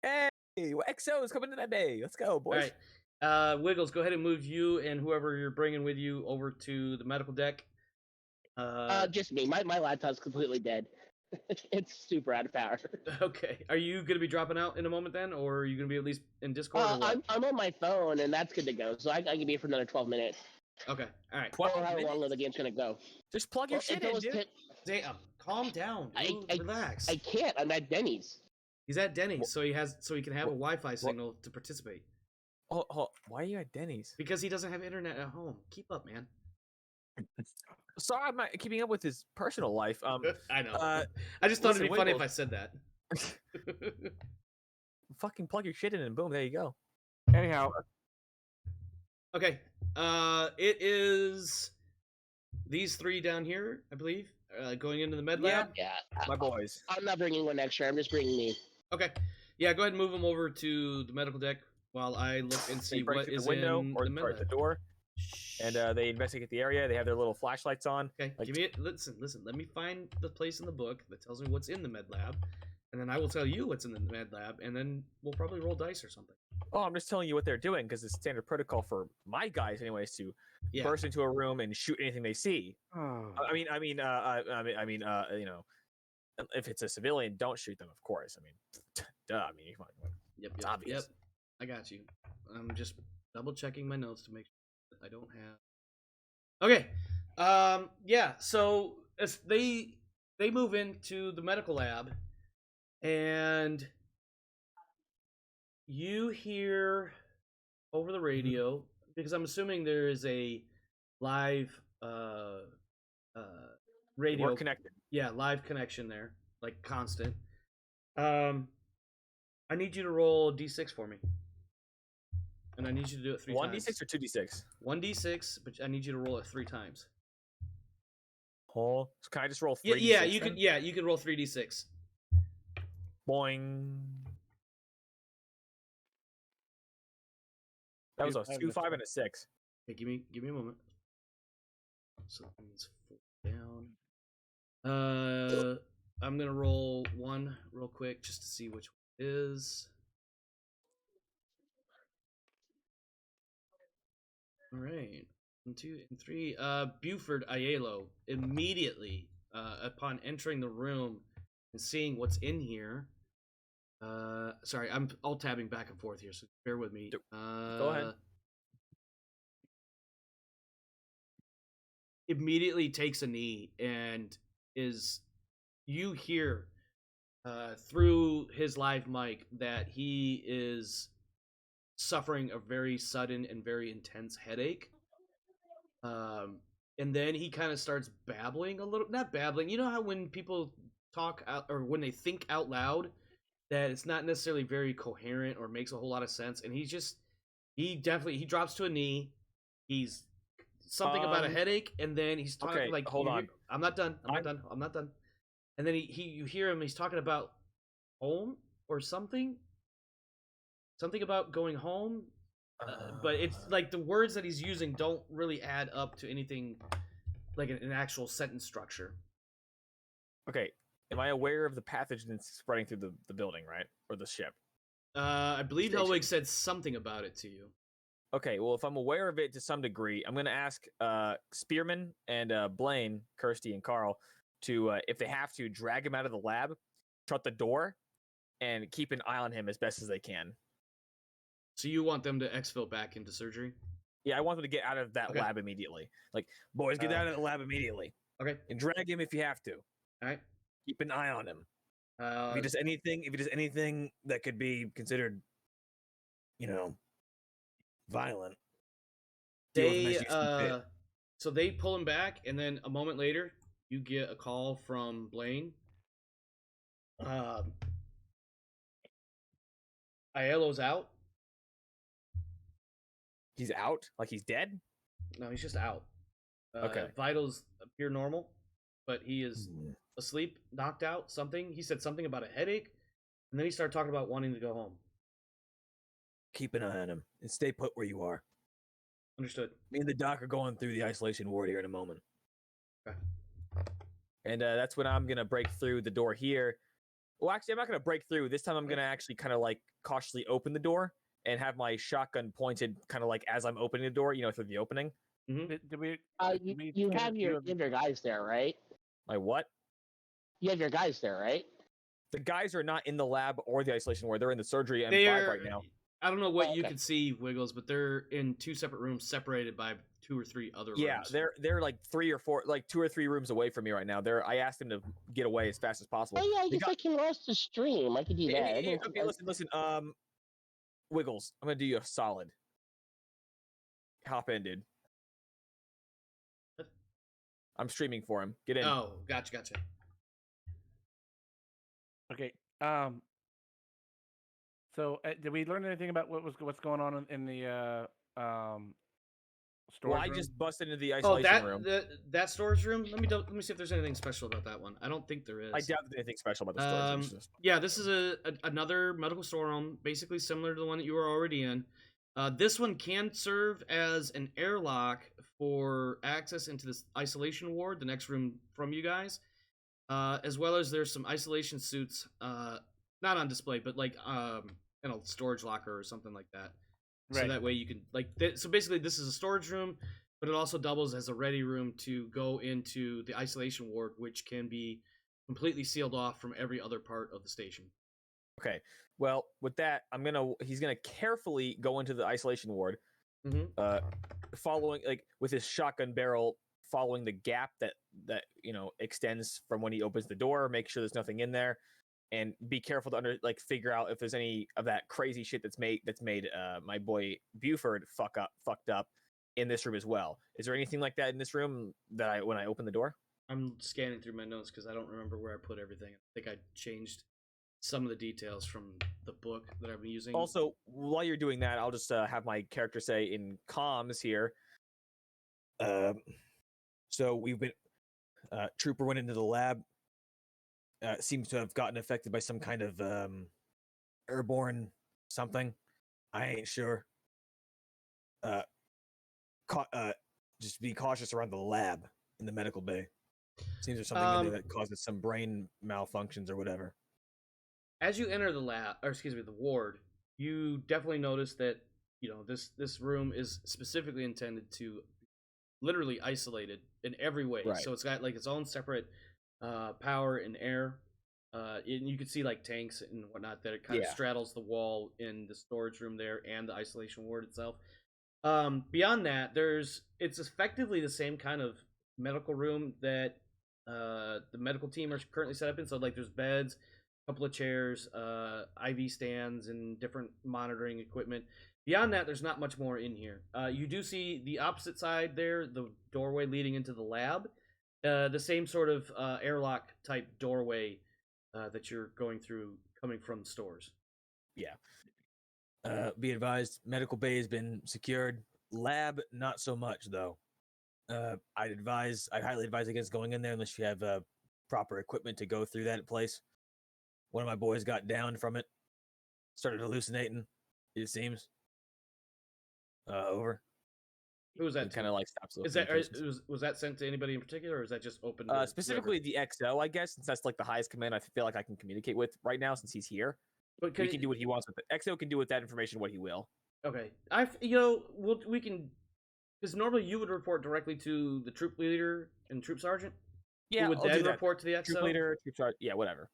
Hey, XO is coming to that day. Let's go, boys. All right. Wiggles, go ahead and move you and whoever you're bringing with you over to the medical deck. Just me. My laptop's completely dead. It's super out of power. Okay. Are you going to be dropping out in a moment then, or are you going to be at least in Discord? Or what? I'm on my phone, and that's good to go. So I can be here for another 12 minutes. Okay. All right. 12 Or how minutes? long the game's gonna go. Just plug your shit in, dude. Damn. Calm down. Dude. Relax. I can't. I'm at Denny's. He's at Denny's, so he can have a Wi-Fi signal to participate. Oh, why are you at Denny's? Because he doesn't have internet at home. Keep up, man. Sorry, I'm not keeping up with his personal life. I know. I just thought it'd be listen, funny if Wiggles. I said that. Fucking plug your shit in and boom, there you go. Anyhow, Okay. It is these three down here, I believe, going into the med lab. Yeah. My boys. I'm not bringing one extra. I'm just bringing me. Okay. Yeah, go ahead and move them over to the medical deck while I look and They see break what through is the window in or the med sorry, the lab. door, and they investigate the area. They have their little flashlights on. Okay, like- give me it. Listen. Let me find the place in the book that tells me what's in the med lab, and then I will tell you what's in the med lab, and then we'll probably roll dice or something. Oh, I'm just telling you what they're doing because it's standard protocol for my guys, anyways, to Yeah. burst into a room and shoot anything they see. oh, I mean, you know, if it's a civilian, don't shoot them, of course. I mean, duh. I mean, come on. Yep. It's Yep. obvious. Yep. I got you. I'm just double checking my notes to make sure that I don't have. Okay. Yeah. So as they move into the medical lab, and you hear over the radio, because I'm assuming there is a live radio We're connected. yeah, live connection there, like constant. I need you to roll a d6 for me, and I need you to do it 3 times. 1d6 or 2d6? 1d6, but I need you to roll it 3 times. Oh, so can I just roll 3d6? Yeah, you then? can. Yeah, you can roll 3d6. Boing. That was a 2, 5, and a 6. Okay, give me a moment. So that means 4 down. I'm gonna roll 1 real quick just to see which one it is. All right, 1, 2, and 3. Buford Aiello immediately upon entering the room and seeing what's in here. Sorry, I'm alt tabbing back and forth here, so bear with me. Go ahead. Immediately takes a knee and you hear through his live mic that he is suffering a very sudden and very intense headache. And then he kind of starts babbling a little, not babbling. You know how when people talk out or when they think out loud, that it's not necessarily very coherent or makes a whole lot of sense. And he drops to a knee. He's something about a headache, and then he's talking okay, like, hold on. I'm not done. I'm not done. And then you hear him. He's talking about home or something. Something about going home. but it's like the words that he's using don't really add up to anything like an actual sentence structure. Okay. Am I aware of the pathogen that's spreading through the building, right? Or the ship? I believe Station. Helwig said something about it to you. Okay, well, if I'm aware of it to some degree, I'm going to ask Spearman and Blaine, Kirsty, and Carl to, if they have to, drag him out of the lab, shut the door, and keep an eye on him as best as they can. So you want them to exfil back into surgery? Yeah, I want them to get out of that lab immediately. Like, boys, get out of the lab immediately. Okay. And drag him if you have to. All right. Keep an eye on him. If he does anything that could be considered, violent. So they pull him back, and then a moment later, you get a call from Blaine. Aiello's out. He's out? Like he's dead? No, he's just out. Okay. Vitals appear normal, but he is asleep, knocked out, something. He said something about a headache, and then he started talking about wanting to go home. Keep an eye on him and stay put where you are. Understood. Me and the doc are going through the isolation ward here in a moment. Okay. And that's when I'm going to break through the door here. Well, actually, I'm not going to break through. This time I'm going to actually kind of like cautiously open the door and have my shotgun pointed kind of like as I'm opening the door, through the opening. Mm-hmm. You have your guys there, right? My what? You have your guys there, right? The guys are not in the lab or the isolation ward. They're in the surgery M5 right now. I don't know what you can see, Wiggles, but they're in two separate rooms separated by 2 or 3 other rooms. Yeah, they're like 3 or 4, like 2 or 3 rooms away from me right now. I asked them to get away as fast as possible. Oh yeah, I guess I can watch the stream. I can do that. Okay, listen. Wiggles, I'm gonna do you a solid. Hop in, dude. I'm streaming for him. Get in. Oh, gotcha. Okay. So, did we learn anything about what's going on in the storage Well, I room? just busted into the isolation room. That storage room. Let me see if there's anything special about that one. I don't think there is. I doubt there's anything special about the storage room. Yeah, this is another medical storeroom, basically similar to the one that you were already in. This one can serve as an airlock for access into this isolation ward, the next room from you guys, as well as there's some isolation suits, not on display, but like in a storage locker or something like that. Right. So that way you can so basically this is a storage room, but it also doubles as a ready room to go into the isolation ward, which can be completely sealed off from every other part of the station. Okay. Well, with that, he's gonna carefully go into the isolation ward, following with his shotgun barrel, following the gap that extends from when he opens the door. Make sure there's nothing in there. And be careful to figure out if there's any of that crazy shit that's made my boy Buford fucked up in this room as well. Is there anything like that in this room when I open the door? I'm scanning through my notes because I don't remember where I put everything. I think I changed some of the details from the book that I've been using. Also, while you're doing that, I'll just have my character say in comms here. So we've been Trooper went into the lab. Seems to have gotten affected by some kind of airborne something. I ain't sure. Just be cautious around the lab in the medical bay. Seems there's something in there that causes some brain malfunctions or whatever. As you enter the ward, you definitely notice that this room is specifically intended to literally isolated in every way. Right. So it's got its own separate power and air, and you can see tanks and whatnot that it kind of straddles the wall in the storage room there and the isolation ward itself. Beyond that, it's effectively the same kind of medical room that the medical team are currently set up in. So there's beds, a couple of chairs, IV stands, and different monitoring equipment. Beyond that, there's not much more in here. You do see the opposite side there, the doorway leading into the lab. The same sort of airlock type doorway that you're going through coming from the stores. Yeah. Be advised, medical bay has been secured. Lab, not so much, though. I'd highly advise against going in there unless you have proper equipment to go through that place. One of my boys got down from it. Started hallucinating, it seems. Over. Who was that? Kind of like stops. Is that was that sent to anybody in particular, or is that just open? To specifically the XO, I guess, since that's like the highest command I feel like I can communicate with right now since he's here. But he can do what he wants with it. XO can do with that information what he will. Okay, we can, because normally you would report directly to the troop leader and troop sergeant. Yeah, who would then report to the XO. Troop leader, troop sergeant, yeah, whatever.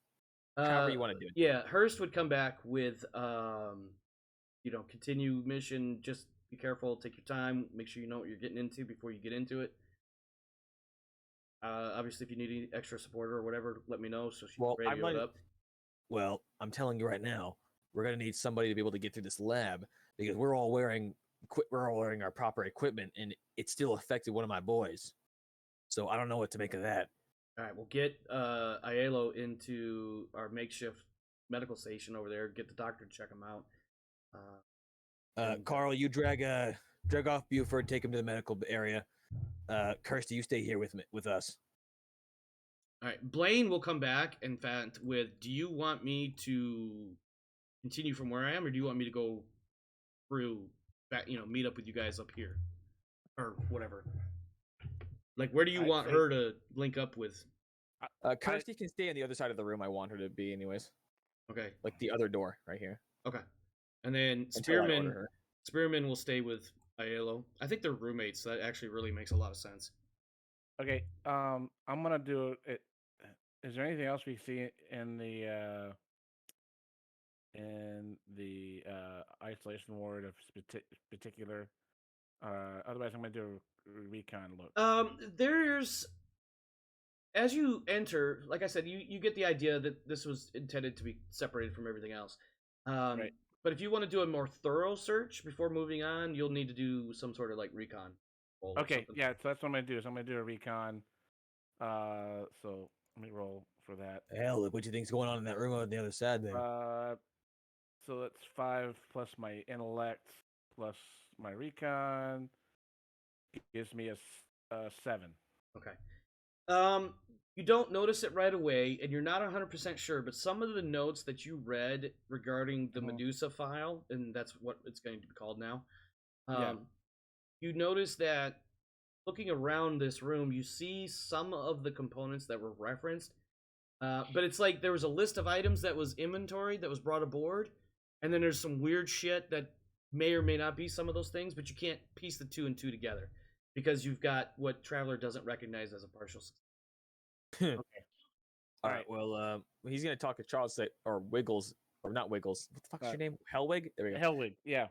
However you want to do it. Yeah, Hurst would come back with, continue mission. Just be careful, take your time, make sure you know what you're getting into before you get into it. Obviously, if you need any extra support or whatever, let me know so she can radio it up. Well, I'm telling you right now, we're gonna need somebody to be able to get through this lab because we're all wearing our proper equipment, and it still affected one of my boys. So I don't know what to make of that. All right, we'll get Aiello into our makeshift medical station over there. Get the doctor to check him out. Carl, you drag off Buford, take him to the medical area. Kirsty, you stay here with us. All right, Blaine will come back, in fact, with, do you want me to continue from where I am, or do you want me to go through back, meet up with you guys up here? Or whatever. Like, where do you want her to link up with? Kirsty can stay on the other side of the room I want her to be anyways. Okay. Like the other door right here. Okay. And then Spearman will stay with Aiello. I think they're roommates. That actually really makes a lot of sense. Okay. I'm gonna do it. Is there anything else we see in the isolation ward of particular? Otherwise, I'm gonna do a recon look. There's, as you enter, like I said, you get the idea that this was intended to be separated from everything else. Right. But if you want to do a more thorough search before moving on, you'll need to do some sort of like recon. Okay, yeah, so that's what I'm gonna do. Is I'm gonna do a recon. So let me roll for that. Hell, what do you think's going on in that room on the other side there? So that's 5 plus my intellect plus my recon gives me a 7. Okay. You don't notice it right away, and you're not 100% sure, but some of the notes that you read regarding the Medusa file, and that's what it's going to be called now, you notice that looking around this room, you see some of the components that were referenced, but it's like there was a list of items that was inventoried that was brought aboard, and then there's some weird shit that may or may not be some of those things, but you can't piece the 2 and 2 together because you've got what Traveler doesn't recognize as a partial system. Okay. All right. Well, he's gonna talk to Charles or Wiggles, or not Wiggles. What the fuck is your name? Hellwig. There we go. Hellwig. Yeah.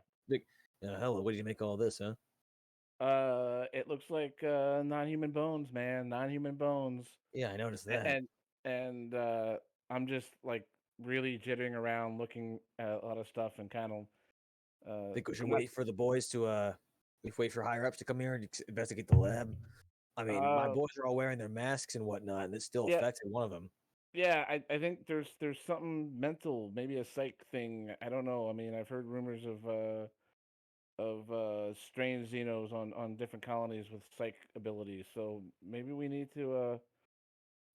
Hellwig. What did you make all this, huh? It looks like non-human bones, man. Non-human bones. Yeah, I noticed that. And I'm just like really jittering around, looking at a lot of stuff, and kind of. Think we should wait for the boys to wait for higher ups to come here and investigate the lab. I mean, my boys are all wearing their masks and whatnot, and it still affected one of them. Yeah, I think there's something mental, maybe a psych thing. I don't know. I mean, I've heard rumors of strange Xenos on different colonies with psych abilities. So maybe we need to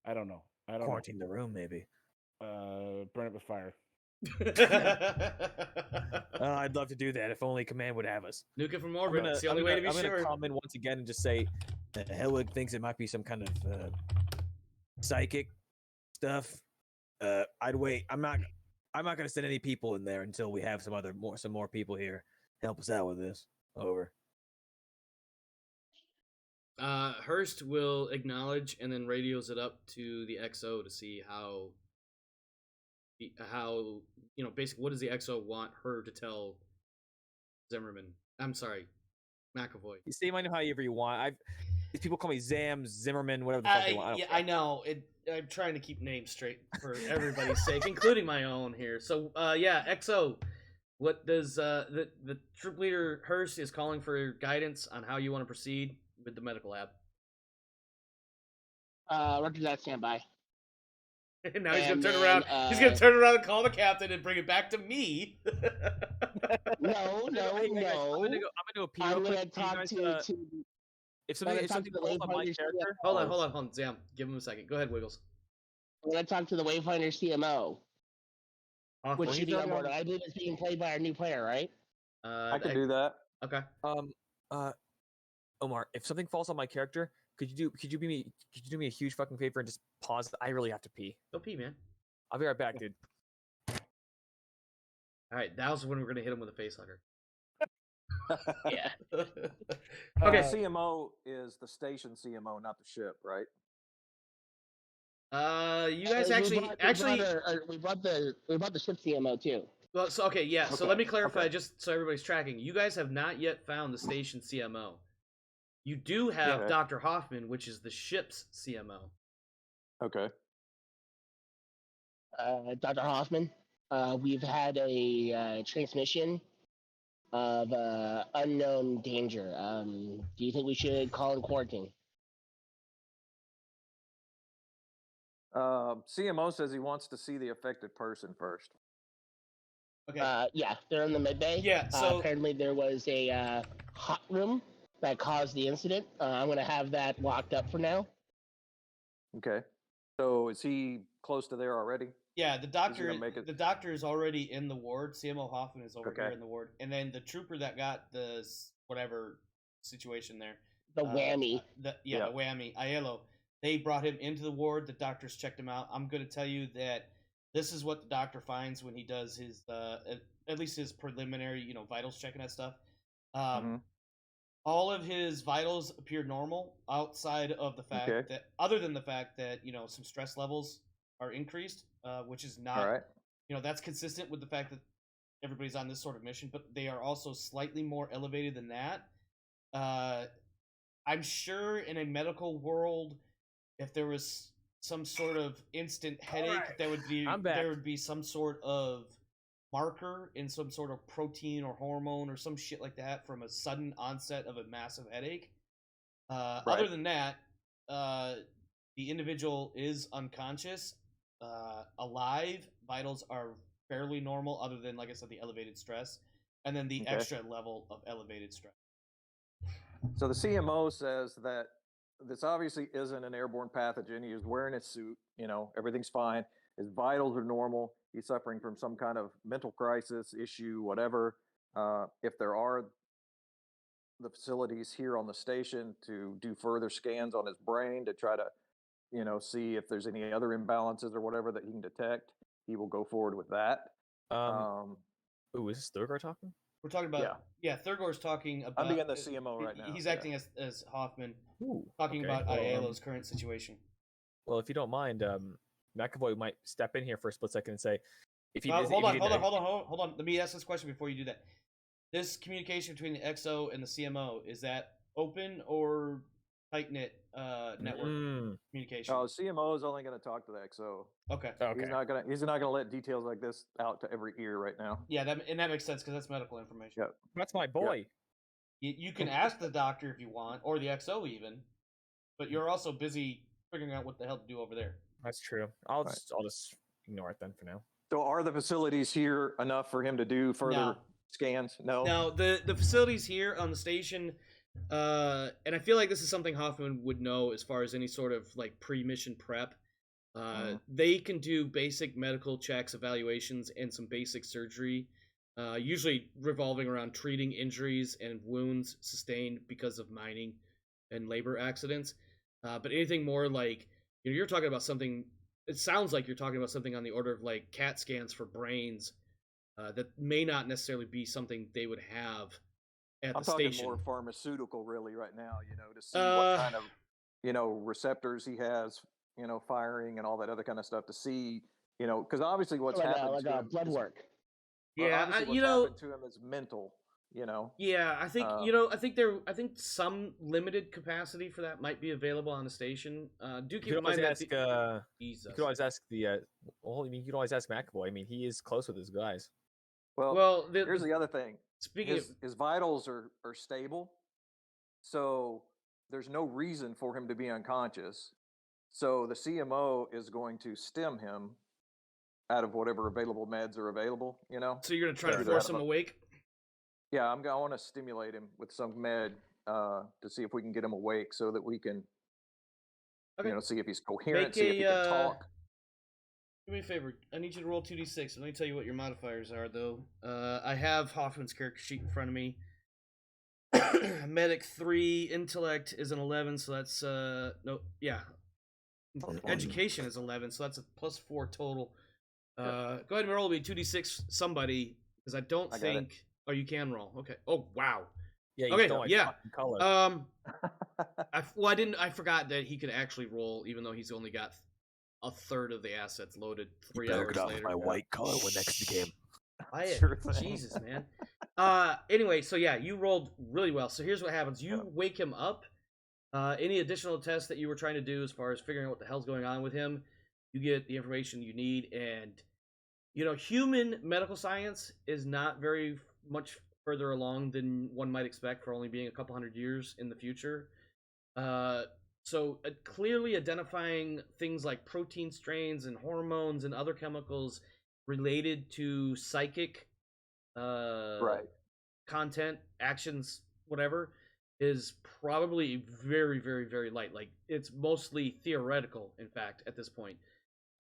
I don't know. Quarantine the room, maybe. Burn it with fire. I'd love to do that if only Command would have us. Nuke it from orbit. It's the only way to be sure. I'm going to comment once again and just say Hellwig thinks it might be some kind of psychic stuff. I'd wait. I'm not going to send any people in there until we have some more people here to help us out with this. Over. Hurst will acknowledge and then radios it up to the XO to see how basically what does the XO want her to tell Zimmerman? I'm sorry, McAvoy. You say mine however you want. These people call me Zimmerman, whatever the fuck they want. I know. I'm trying to keep names straight for everybody's sake, including my own here. So, XO, what does the troop leader Hurst is calling for guidance on how you want to proceed with the medical lab? Roger that, standby. And now he's gonna turn around. He's gonna turn around and call the captain and bring it back to me. No. I'm gonna do a I'm gonna talk to. If something falls on my character, hold on, Zam. Give him a second. Go ahead, Wiggles. I'm gonna talk to the Wayfinder CMO, which should be on board. I believe it's being played by our new player, right? I can do that. Okay. Omar, if something falls on my character, could you do me a huge fucking favor and just pause? I really have to pee. Go pee, man. I'll be right back, dude. All right, that was when we're gonna hit him with a face hugger. Yeah. Okay. CMO is the station CMO, not the ship, right? You guys we brought the ship CMO too. Well, so okay, yeah. So Okay, let me clarify, okay. just so everybody's tracking. You guys have not yet found the station CMO. You do have Yeah. Dr. Hoffman, which is the ship's CMO. Okay. Dr. Hoffman, we've had a transmission of unknown danger. Do you think we should call in quarantine? CMO says he wants to see the affected person first. Okay. Yeah, they're in the mid bay. Yeah, so apparently there was a hot room that caused the incident. I'm going to have that locked up for now. Okay. So is he close to there already? yeah, the doctor gonna make it- the doctor is already in the ward. CMO Hoffman is over Okay. here in the ward, and then the trooper that got the whatever situation there, The whammy. the Yeah. whammy Aiello, they brought him into the ward. The doctors checked him out. I'm going to tell you that this is what the doctor finds when he does his at least his preliminary vitals checking that stuff. Mhm. All of his vitals appear normal outside of the fact Okay. that other than the fact that some stress levels are increased, which is not All right. that's consistent with the fact that everybody's on this sort of mission, but they are also slightly more elevated than that. I'm sure in a medical world, if there was some sort of instant headache, Alright, there I'm back. would be some sort of marker in some sort of protein or hormone or some shit like that from a sudden onset of a massive headache. Other Right. than that, the individual is unconscious, alive. Vitals are fairly normal, other than, like I said, the elevated stress, and then the Okay. extra level of elevated stress. So the CMO says that this obviously isn't an airborne pathogen. He was wearing a suit. Everything's fine. His vitals are normal. He's suffering from some kind of mental crisis issue, whatever. If there are the facilities here on the station to do further scans on his brain to try to, see if there's any other imbalances or whatever that he can detect, he will go forward with that. Ooh, is this Thurgar talking? We're talking about Thurgore's talking about. I'm being the CMO right now. He's yeah. acting as Hoffman, Ooh, talking okay. about Well, Aiello's current situation. Well, if you don't mind, McAvoy might step in here for a split second and say, if he Hold on. Let me ask this question before you do that. This communication between the XO and the CMO, is that open or tight knit network communication? Oh, CMO is only going to talk to the XO. Okay. He's not gonna let details like this out to every ear right now. Yeah, that makes sense because that's medical information. Yep. That's my boy. You can ask the doctor if you want, or the XO even, but you're also busy figuring out what the hell to do over there. That's true. I'll just ignore it then for now. So are the facilities here enough for him to do further scans? No. Now the facilities here on the station, and I feel like this is something Hoffman would know as far as any sort of like pre-mission prep. They can do basic medical checks, evaluations, and some basic surgery, usually revolving around treating injuries and wounds sustained because of mining and labor accidents. But anything more like, you're talking about something, it sounds like you're talking about something on the order of like CAT scans for brains, that may not necessarily be something they would have at I'm the talking station. more pharmaceutical really right now, to see what kind of, receptors he has, firing and all that other kind of stuff to see, because obviously what's happened to him blood work. Yeah, obviously what's happened to him is mental, Yeah, I think I think some limited capacity for that might be available on the station. Do keep in mind that you could always ask the you could always ask McAvoy. I mean, he is close with his guys. Well, here's the other thing. Speaking his vitals are stable, so there's no reason for him to be unconscious. So the CMO is going to stem him out of whatever available meds are available. So you're gonna try to force him awake? Yeah, I want to stimulate him with some med to see if we can get him awake, so that we can, see if he's coherent, see if he can talk. Do me a favor. I need you to roll 2d6. Let me tell you what your modifiers are, though. I have Hoffman's character sheet in front of me. Medic 3, intellect is an 11, so that's no, yeah. Education is 11, so that's a +4 total. Go ahead and roll me 2d6 somebody, because I don't think. Oh, you can roll. Okay. Oh, wow. Yeah. Okay. Don't Yeah. color. I forgot that he could actually roll, even though he's only got a third of the assets loaded 3 hours later. My white color when next to the game. Quiet. Sure thing. Jesus, man. Anyway, so yeah, you rolled really well. So here's what happens: you wake him up. Any additional tests that you were trying to do as far as figuring out what the hell's going on with him, you get the information you need. And human medical science is not very much further along than one might expect for only being a couple hundred years in the future. So clearly identifying things like protein strains and hormones and other chemicals related to psychic content, actions, whatever, is probably very, very, very light. Like, it's mostly theoretical, in fact, at this point.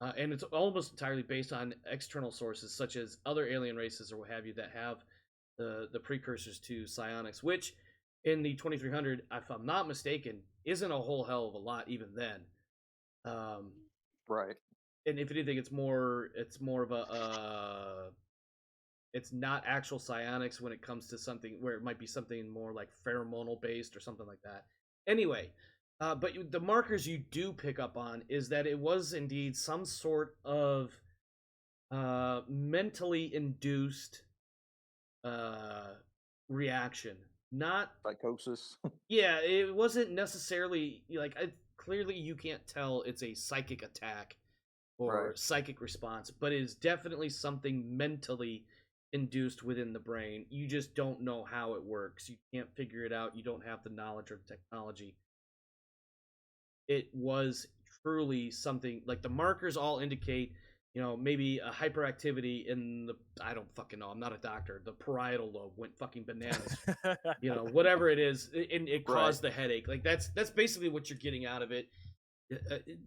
And it's almost entirely based on external sources, such as other alien races or what have you that have the precursors to psionics, which in the 2300, if I'm not mistaken, isn't a whole hell of a lot even then. Right. And if anything, it's more of a it's not actual psionics when it comes to something where it might be something more like pheromonal based or something like that. Anyway, but the markers you do pick up on is that it was indeed some sort of mentally induced reaction. Not psychosis. Yeah, it wasn't necessarily like clearly you can't tell it's a psychic attack or psychic response, but it is definitely something mentally induced within the brain. You just don't know how it works. You can't figure it out. You don't have the knowledge or the technology. It was truly something like the markers all indicate, maybe a hyperactivity in the, I don't fucking know, I'm not a doctor, the parietal lobe went fucking bananas. Whatever it is, and it caused the headache. Like that's basically what you're getting out of it.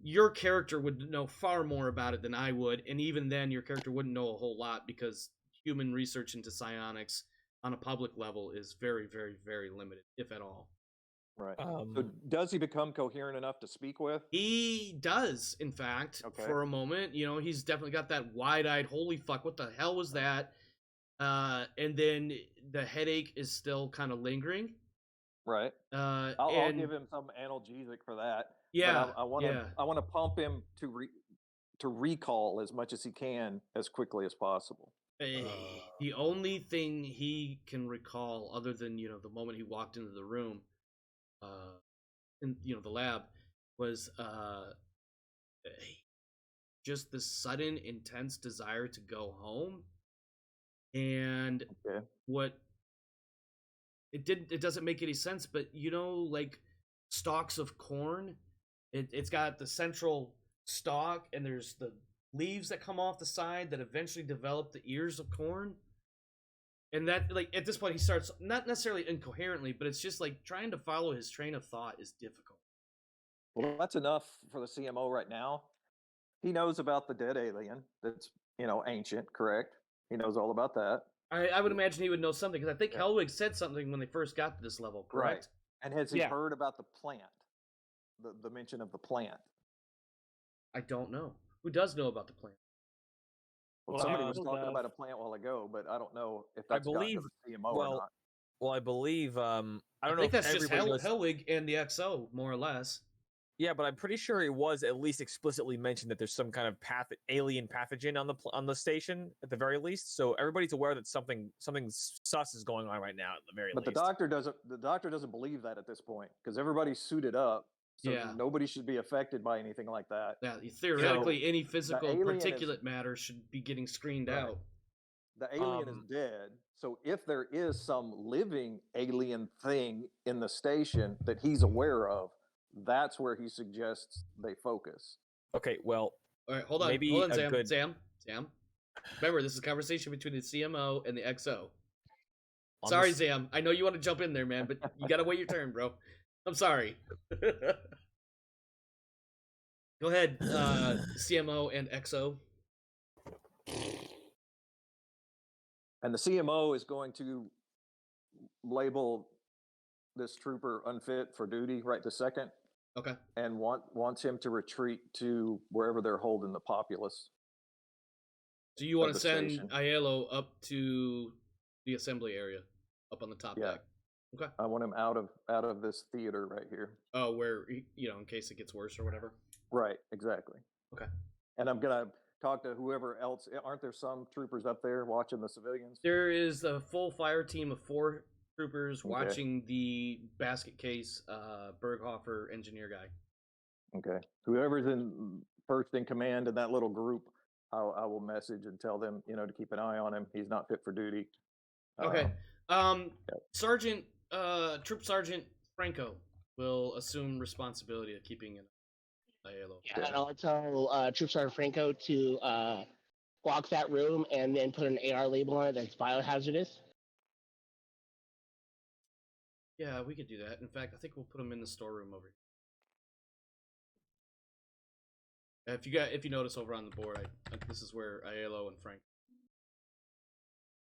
Your character would know far more about it than I would, and even then your character wouldn't know a whole lot because human research into psionics on a public level is very, very, very limited, if at all. Right. So does he become coherent enough to speak with? He does, in fact, for a moment. He's definitely got that wide-eyed, holy fuck, what the hell was that? And then the headache is still kind of lingering. Right. I'll give him some analgesic for that. Yeah. But I want to pump him to recall as much as he can as quickly as possible. The only thing he can recall, other than the moment he walked into the room, in the lab, was just the sudden intense desire to go home. And what it doesn't make any sense, but like stalks of corn, it's got the central stalk and there's the leaves that come off the side that eventually develop the ears of corn. And that, like, at this point, he starts not necessarily incoherently, but it's just like trying to follow his train of thought is difficult. Well, that's enough for the CMO right now. He knows about the dead alien that's, ancient, correct? He knows all about that. I would imagine he would know something, because I think Hellwig said something when they first got to this level, correct? Right. And has he heard about the plant? The mention of the plant? I don't know. Who does know about the plant? Well, somebody was talking about a plant a while ago, but I don't know if that's got to the CMO or not. Well, I believe I don't know. I think that's just Hellwig and the XO, more or less. Yeah, but I'm pretty sure it was at least explicitly mentioned that there's some kind of alien pathogen on the station at the very least. So everybody's aware that something sus is going on right now at the very least. But the doctor doesn't believe that at this point because everybody's suited up. So nobody should be affected by anything like that. Yeah, theoretically, any physical particulate matter should be getting screened out. The alien is dead. So if there is some living alien thing in the station that he's aware of, that's where he suggests they focus. Okay, well, all right, hold on, Sam. Remember, this is a conversation between the CMO and the XO. Sorry, Sam. I know you want to jump in there, man, but you gotta wait your turn, bro. I'm sorry. Go ahead, CMO and XO. And the CMO is going to label this trooper unfit for duty right this second, Okay. and wants him to retreat to wherever they're holding the populace. So you want to the send station. Aiello up to the assembly area, up on the top Yeah. deck. Okay. I want him out of this theater right here. Oh, where in case it gets worse or whatever. Right, exactly. Okay. And I'm gonna talk to whoever else. Aren't there some troopers up there watching the civilians? There is a full fire team of 4 troopers Okay. watching the basket case Berghofer engineer guy. Okay. Whoever's in first in command in that little group, I will message and tell them, to keep an eye on him. He's not fit for duty. Okay. Sergeant Troop Sergeant Franco will assume responsibility of keeping an Aiello. Yeah, and I'll tell Troop Sergeant Franco to block that room and then put an AR label on it that's biohazardous. Yeah, we could do that. In fact, I think we'll put him in the storeroom over here. If you notice over on the board, this is where Aiello and Frank.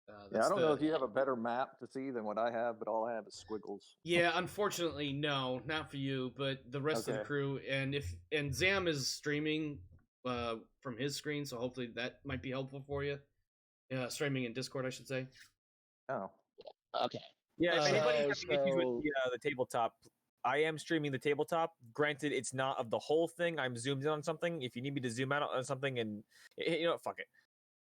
I don't know if you have a better map to see than what I have, but all I have is squiggles. Yeah, unfortunately, no, not for you, but the rest of the Okay. crew. And Zam is streaming from his screen, so hopefully that might be helpful for you. Streaming in Discord, I should say. Oh, Okay. Yeah, if anybody has So- issues with the tabletop, I am streaming the tabletop. Granted, it's not of the whole thing. I'm zoomed in on something. If you need me to zoom out on something, and fuck it,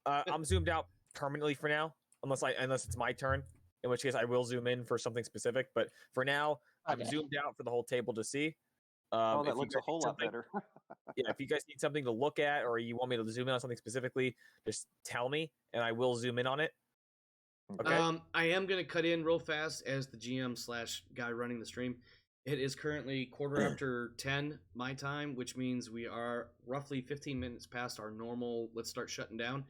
I'm zoomed out permanently for now, unless it's my turn, in which case I will zoom in for something specific. But for now, I'm Okay. zoomed out for the whole table to see. that if you looks a guys need whole lot something- better. Yeah, if you guys need something to look at, or you want me to zoom in on something specifically, just tell me, and I will zoom in on it. Okay. I am going to cut in real fast as the GM/guy running the stream. It is currently 10:15 my time, which means we are roughly 15 minutes past our normal let's start shutting down.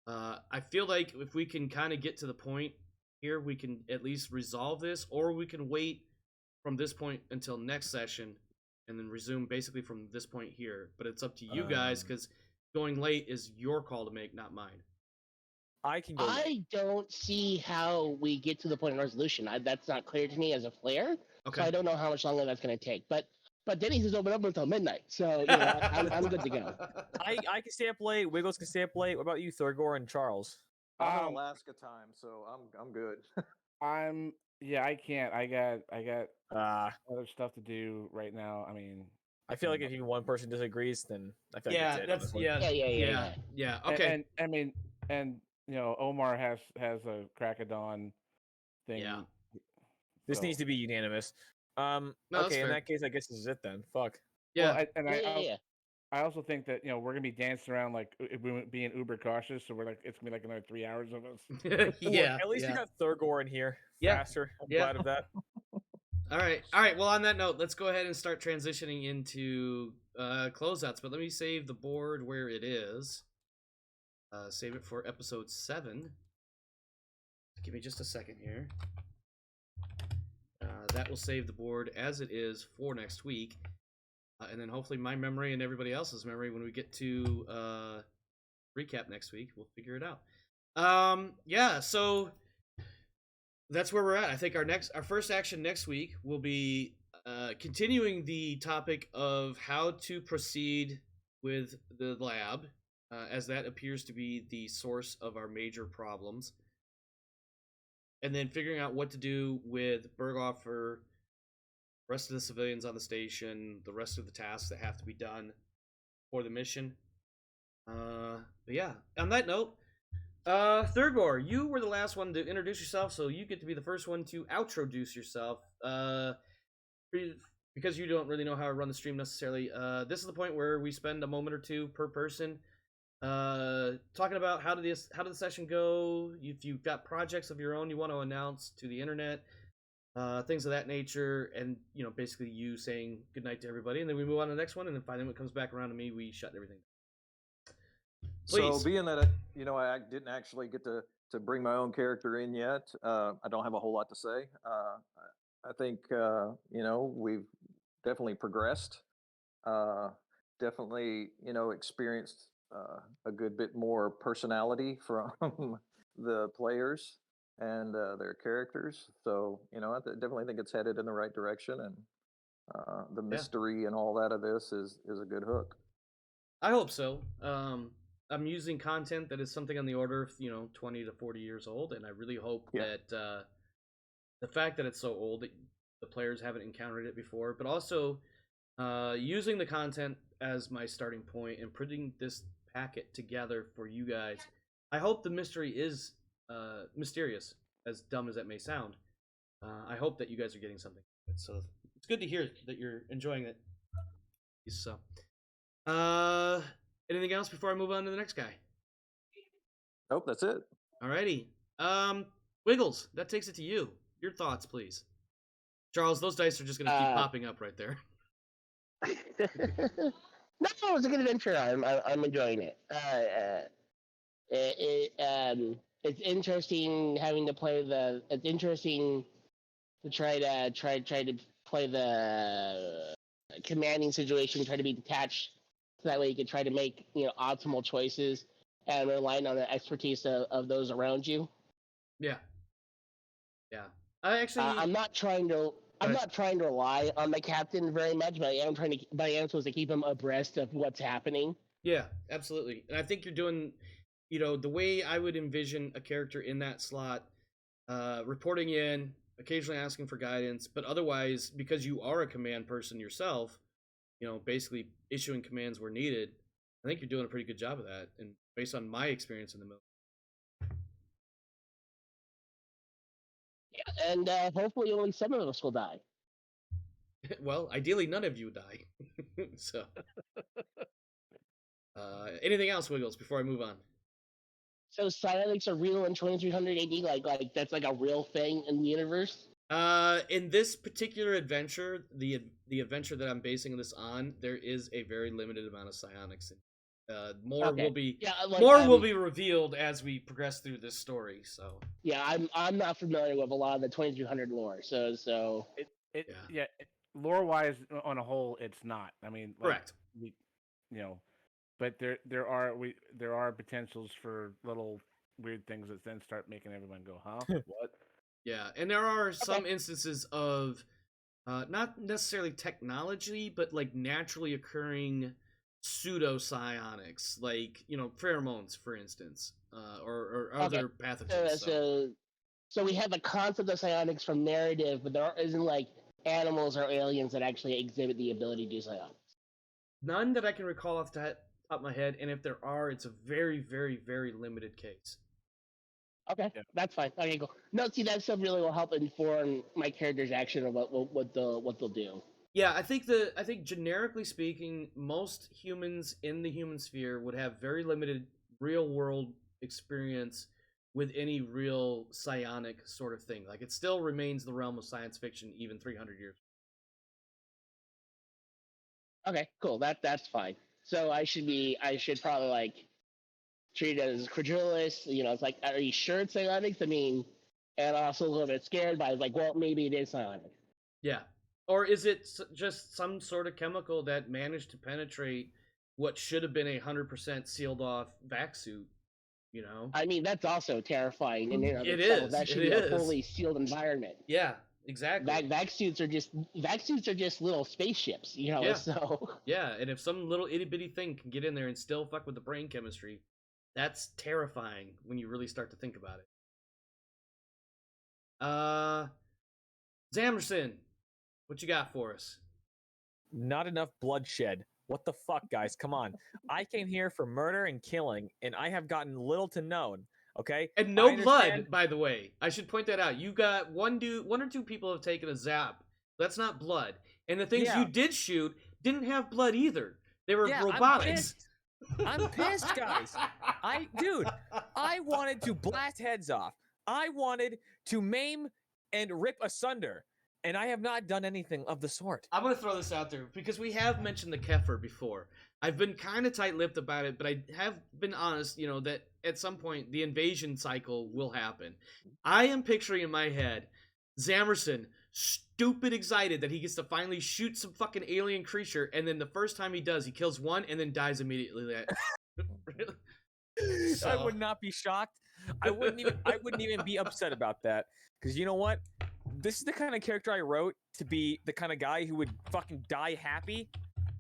I feel like if we can kind of get to the point here, we can at least resolve this, or we can wait from this point until next session and then resume basically from this point here. But it's up to you guys, because going late is your call to make, not mine. I can go. I don't see how we get to the point of resolution. That's not clear to me as a player. Okay. So I don't know how much longer that's going to take. But Denny's is open up until midnight, so I'm good to go. I can stay up late. Wiggles can stay up late. What about you, Thurgor and Charles? I'm in Alaska time, so I'm good. I can't. I got Uh, other stuff to do right now. I mean, I feel like if even one person disagrees, then I feel like Yeah, that's it. that's honestly. yeah. Okay. And I mean, Omar has a crack of dawn thing. Yeah. This So- needs to be unanimous. No, that's Okay, in fair. that case, I guess this is it then. Fuck. Yeah. Yeah. I also think that we're gonna be dancing around like being uber cautious, so it's gonna be like another 3 hours of us. Yeah. At least yeah. we got Thurgor in here Yeah, faster. I'm yeah. glad of that. All right. Well, on that note, let's go ahead and start transitioning into closeouts. But let me save the board where it is. Save it for episode 7. Give me just a second here. That will save the board as it is for next week. And then hopefully my memory and everybody else's memory, when we get to recap next week, we'll figure it out. So that's where we're at. I think our first action next week will be continuing the topic of how to proceed with the lab, as that appears to be the source of our major problems. And then figuring out what to do with Berghofer, rest of the civilians on the station, the rest of the tasks that have to be done for the mission. But yeah, on that note, Thurgor, you were the last one to introduce yourself, so you get to be the first one to outroduce yourself. Because you don't really know how to run the stream necessarily, this is the point where we spend a moment or two per person talking about how did the session go, if you've got projects of your own you want to announce to the internet, things of that nature, and basically you saying goodnight to everybody, and then we move on to the next one, and then finally when it comes back around to me, we shut everything down. Please. So being that I didn't actually get to bring my own character in yet, I don't have a whole lot to say. I think we've definitely progressed. Definitely experienced a good bit more personality from the players. and their characters. So I definitely think it's headed in the right direction, and the Yeah. mystery and all that of this is a good hook. I hope so. I'm using content that is something on the order of 20 to 40 years old, and I really hope Yeah. that the fact that it's so old that the players haven't encountered it before, but also using the content as my starting point and putting this packet together for you guys. I hope the mystery is mysterious, as dumb as that may sound. I hope that you guys are getting something. So it's good to hear that you're enjoying it. So, anything else before I move on to the next guy? Nope, that's it. Alrighty. Wiggles, that takes it to you. Your thoughts, please. Charles, those dice are just gonna keep popping up right there. No, it was a good adventure. I'm enjoying it. It's interesting having to play the. It's interesting to try to play the commanding situation. Try to be detached, so that way you can try to make optimal choices and relying on the expertise of those around you. Yeah. Yeah. I actually. I'm not trying to. I'm not trying to rely on my captain very much, but I am supposed to keep him abreast of what's happening. Yeah, absolutely. And I think you're doing, the way I would envision a character in that slot, reporting in, occasionally asking for guidance, but otherwise, because you are a command person yourself, basically issuing commands where needed. I think you're doing a pretty good job of that, and based on my experience in the military. Yeah, and hopefully only some of us will die. Well, ideally, none of you die. So, anything else, Wiggles, before I move on? So psionics are real in 2300 AD, like that's like a real thing in the universe. In this particular adventure, the adventure that I'm basing this on, there is a very limited amount of psionics. More will be will be revealed as we progress through this story. So yeah, I'm not familiar with a lot of the 2300 lore. So lore wise on a whole, it's not. I mean, correct. But there are potentials for little weird things that then start making everyone go, huh? What? Yeah, and there are some instances of not necessarily technology, but like naturally occurring pseudo psionics, like pheromones, for instance, or other pathogens. So we have the concept of psionics from narrative, but there isn't like animals or aliens that actually exhibit the ability to do psionics. None that I can recall off the top of my head, and if there are, it's a very, very, very limited case. Okay, that's fine. Okay, cool. No, see, that stuff really will help inform my character's action of what they'll do. Yeah, I think generically speaking, most humans in the human sphere would have very limited real world experience with any real psionic sort of thing. Like, it still remains the realm of science fiction even 300 years. Okay, cool. That's fine. So I should probably like treat it as credulous. It's like, are you sure it's psionics? I mean, and also a little bit scared, but I was like, well, maybe it is psionic. Yeah. Or is it just some sort of chemical that managed to penetrate what should have been 100% sealed off vac suit? I mean, that's also terrifying. And it is. That should be a fully sealed environment. Yeah, exactly. Vac suits are just little spaceships. Yeah. So yeah, and if some little itty bitty thing can get in there and still fuck with the brain chemistry, that's terrifying when you really start to think about it. Zamerson, what you got for us? Not enough bloodshed. What the fuck, guys? Come on. I came here for murder and killing, and I have gotten little to none. Okay? And no blood, by the way. I should point that out. You got one or two people have taken a zap. That's not blood. And the things you did shoot didn't have blood either. They were robotics. I'm pissed, guys. I wanted to blast heads off. I wanted to maim and rip asunder. And I have not done anything of the sort. I'm going to throw this out there because we have mentioned the Kefir before. I've been kind of tight-lipped about it, but I have been honest, that at some point the invasion cycle will happen. I am picturing in my head Zamerson stupid excited that he gets to finally shoot some fucking alien creature, and then the first time he does, he kills one and then dies immediately. I would not be shocked. I wouldn't even be upset about that because you know what? This is the kind of character I wrote to be the kind of guy who would fucking die happy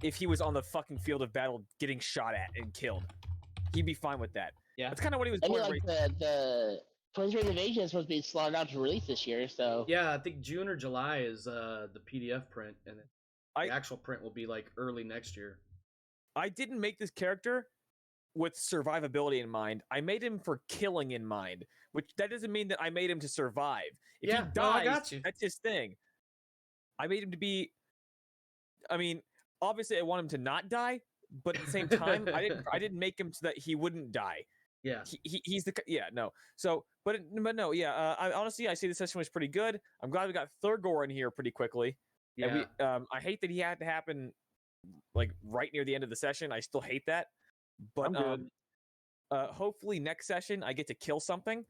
if he was on the fucking field of battle getting shot at and killed. He'd be fine with that. Yeah. That's kind of what he was I mean, doing. like Right. the Twins Raid Invasion is supposed to be slotted out to release this year, so Yeah, I think June or July is the PDF print, and then the actual print will be like early next year. I didn't make this character with survivability in mind. I made him for killing in mind, which that doesn't mean that I made him to survive. If Yeah, he no, I dies, got you. that's his thing. I made him to be. I mean, obviously, I want him to not die, but at the same time, I didn't make him so that he wouldn't die. Yeah. He's the no. So, but no, yeah. I honestly, I say the session was pretty good. I'm glad we got Thurgor in here pretty quickly. Yeah. And we, I hate that he had to happen like right near the end of the session. I still hate that. But hopefully next session I get to kill something,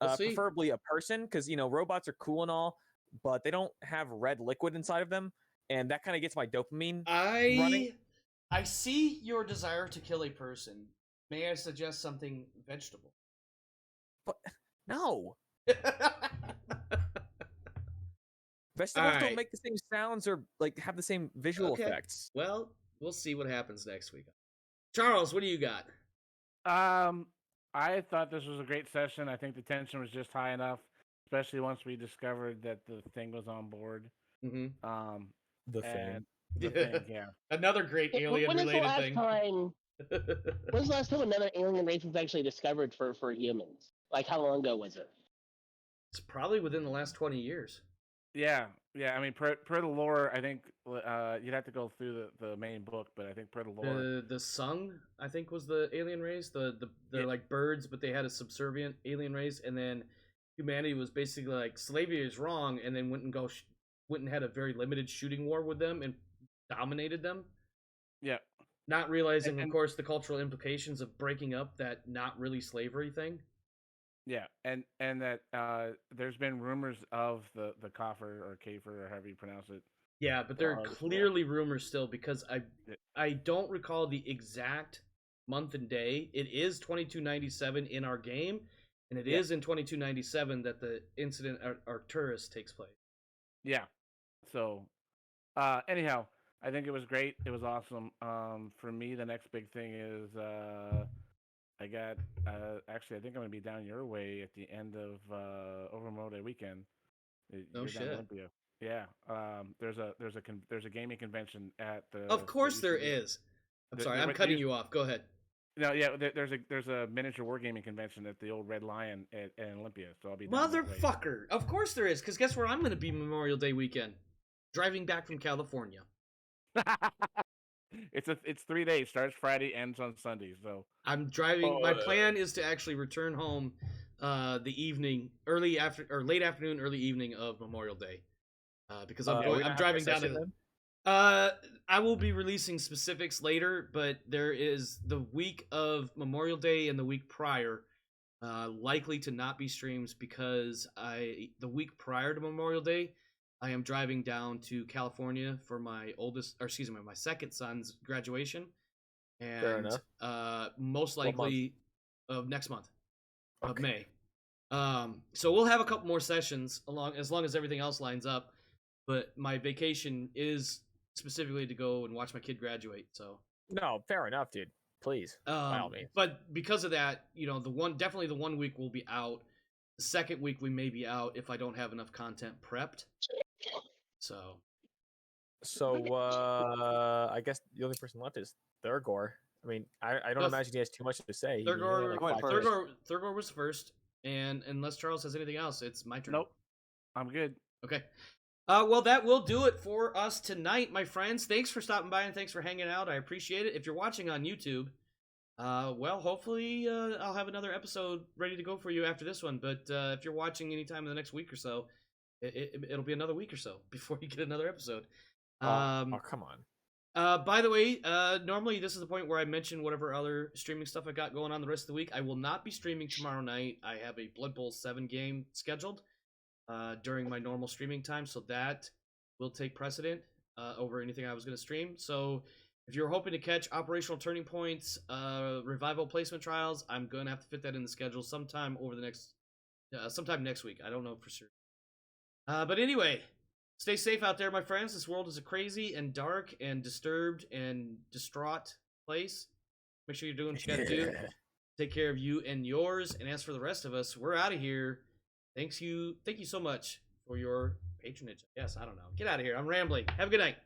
preferably a person, because robots are cool and all, but they don't have red liquid inside of them, and that kind of gets my dopamine running. I see your desire to kill a person. May I suggest something vegetable? But no. Vegetables don't make the same sounds or like have the same visual effects. Well, we'll see what happens next week. Charles, what do you got? I thought this was a great session. I think the tension was just high enough, especially once we discovered that the thing was on board. Mm-hmm. The thing. The thing, yeah. Another great alien-related thing. When's the last time another alien race was actually discovered for humans? Like, how long ago was it? It's probably within the last 20 years. Yeah. I mean, per the lore, I think you'd have to go through the main book, but I think per the lore, the Sung, I think, was the alien race. They're like birds, but they had a subservient alien race, and then humanity was basically like slavery is wrong, and then went and had a very limited shooting war with them and dominated them. Yeah. Not realizing, of course, the cultural implications of breaking up that not really slavery thing. Yeah, and that there's been rumors of the Kafir or Kafir or however you pronounce it. Yeah, but they're clearly rumors still, because I don't recall the exact month and day. It is 2297 in our game, and it is in 2297 that the incident Arcturus takes place. Yeah. So, anyhow, I think it was great. It was awesome. For me, the next big thing is I got actually I think I'm gonna be down your way at the end of over Memorial Day weekend. No shit. Olympia. Yeah. There's a gaming convention at the. Of course there is. I'm sorry, I'm cutting you off. Go ahead. No, yeah. There's a miniature wargaming convention at the old Red Lion at Olympia, so I'll be down Motherfucker! Of course there is, because guess where I'm gonna be Memorial Day weekend? Driving back from California. It's 3 days. Starts Friday, ends on Sunday. So I'm driving. My plan is to actually return home the evening, late afternoon, early evening of Memorial Day, because I'm driving down to. I will be releasing specifics later, but there is the week of Memorial Day and the week prior likely to not be streams, because the week prior to Memorial Day, I am driving down to California for my my second son's graduation, and most likely of next month, of May. So we'll have a couple more sessions as long as everything else lines up. But my vacation is specifically to go and watch my kid graduate. So no, fair enough, dude. Please, by all means. But because of that, definitely the 1 week will be out. The second week we may be out if I don't have enough content prepped. So I guess the only person left is Thurgor. I mean, I don't imagine he has too much to say. Thurgor was first, and unless Charles has anything else, it's my turn. Nope, I'm good. Okay. Well, that will do it for us tonight, my friends. Thanks for stopping by and thanks for hanging out. I appreciate it. If you're watching on YouTube, well, hopefully I'll have another episode ready to go for you after this one. But if you're watching anytime in the next week or so, it'll be another week or so before you get another episode. Come on. By the way, normally this is the point where I mention whatever other streaming stuff I got going on the rest of the week. I will not be streaming tomorrow night. I have a Blood Bowl 7 game scheduled during my normal streaming time, so that will take precedent over anything I was going to stream. So If you're hoping to catch Operational Turning Points revival placement trials, I'm going to have to fit that in the schedule sometime next week. I don't know for sure. But anyway, stay safe out there, my friends. This world is a crazy and dark and disturbed and distraught place. Make sure you're doing what you got to do. Take care of you and yours. And as for the rest of us, we're out of here. Thank you so much for your patronage. Yes, I don't know. Get out of here. I'm rambling. Have a good night.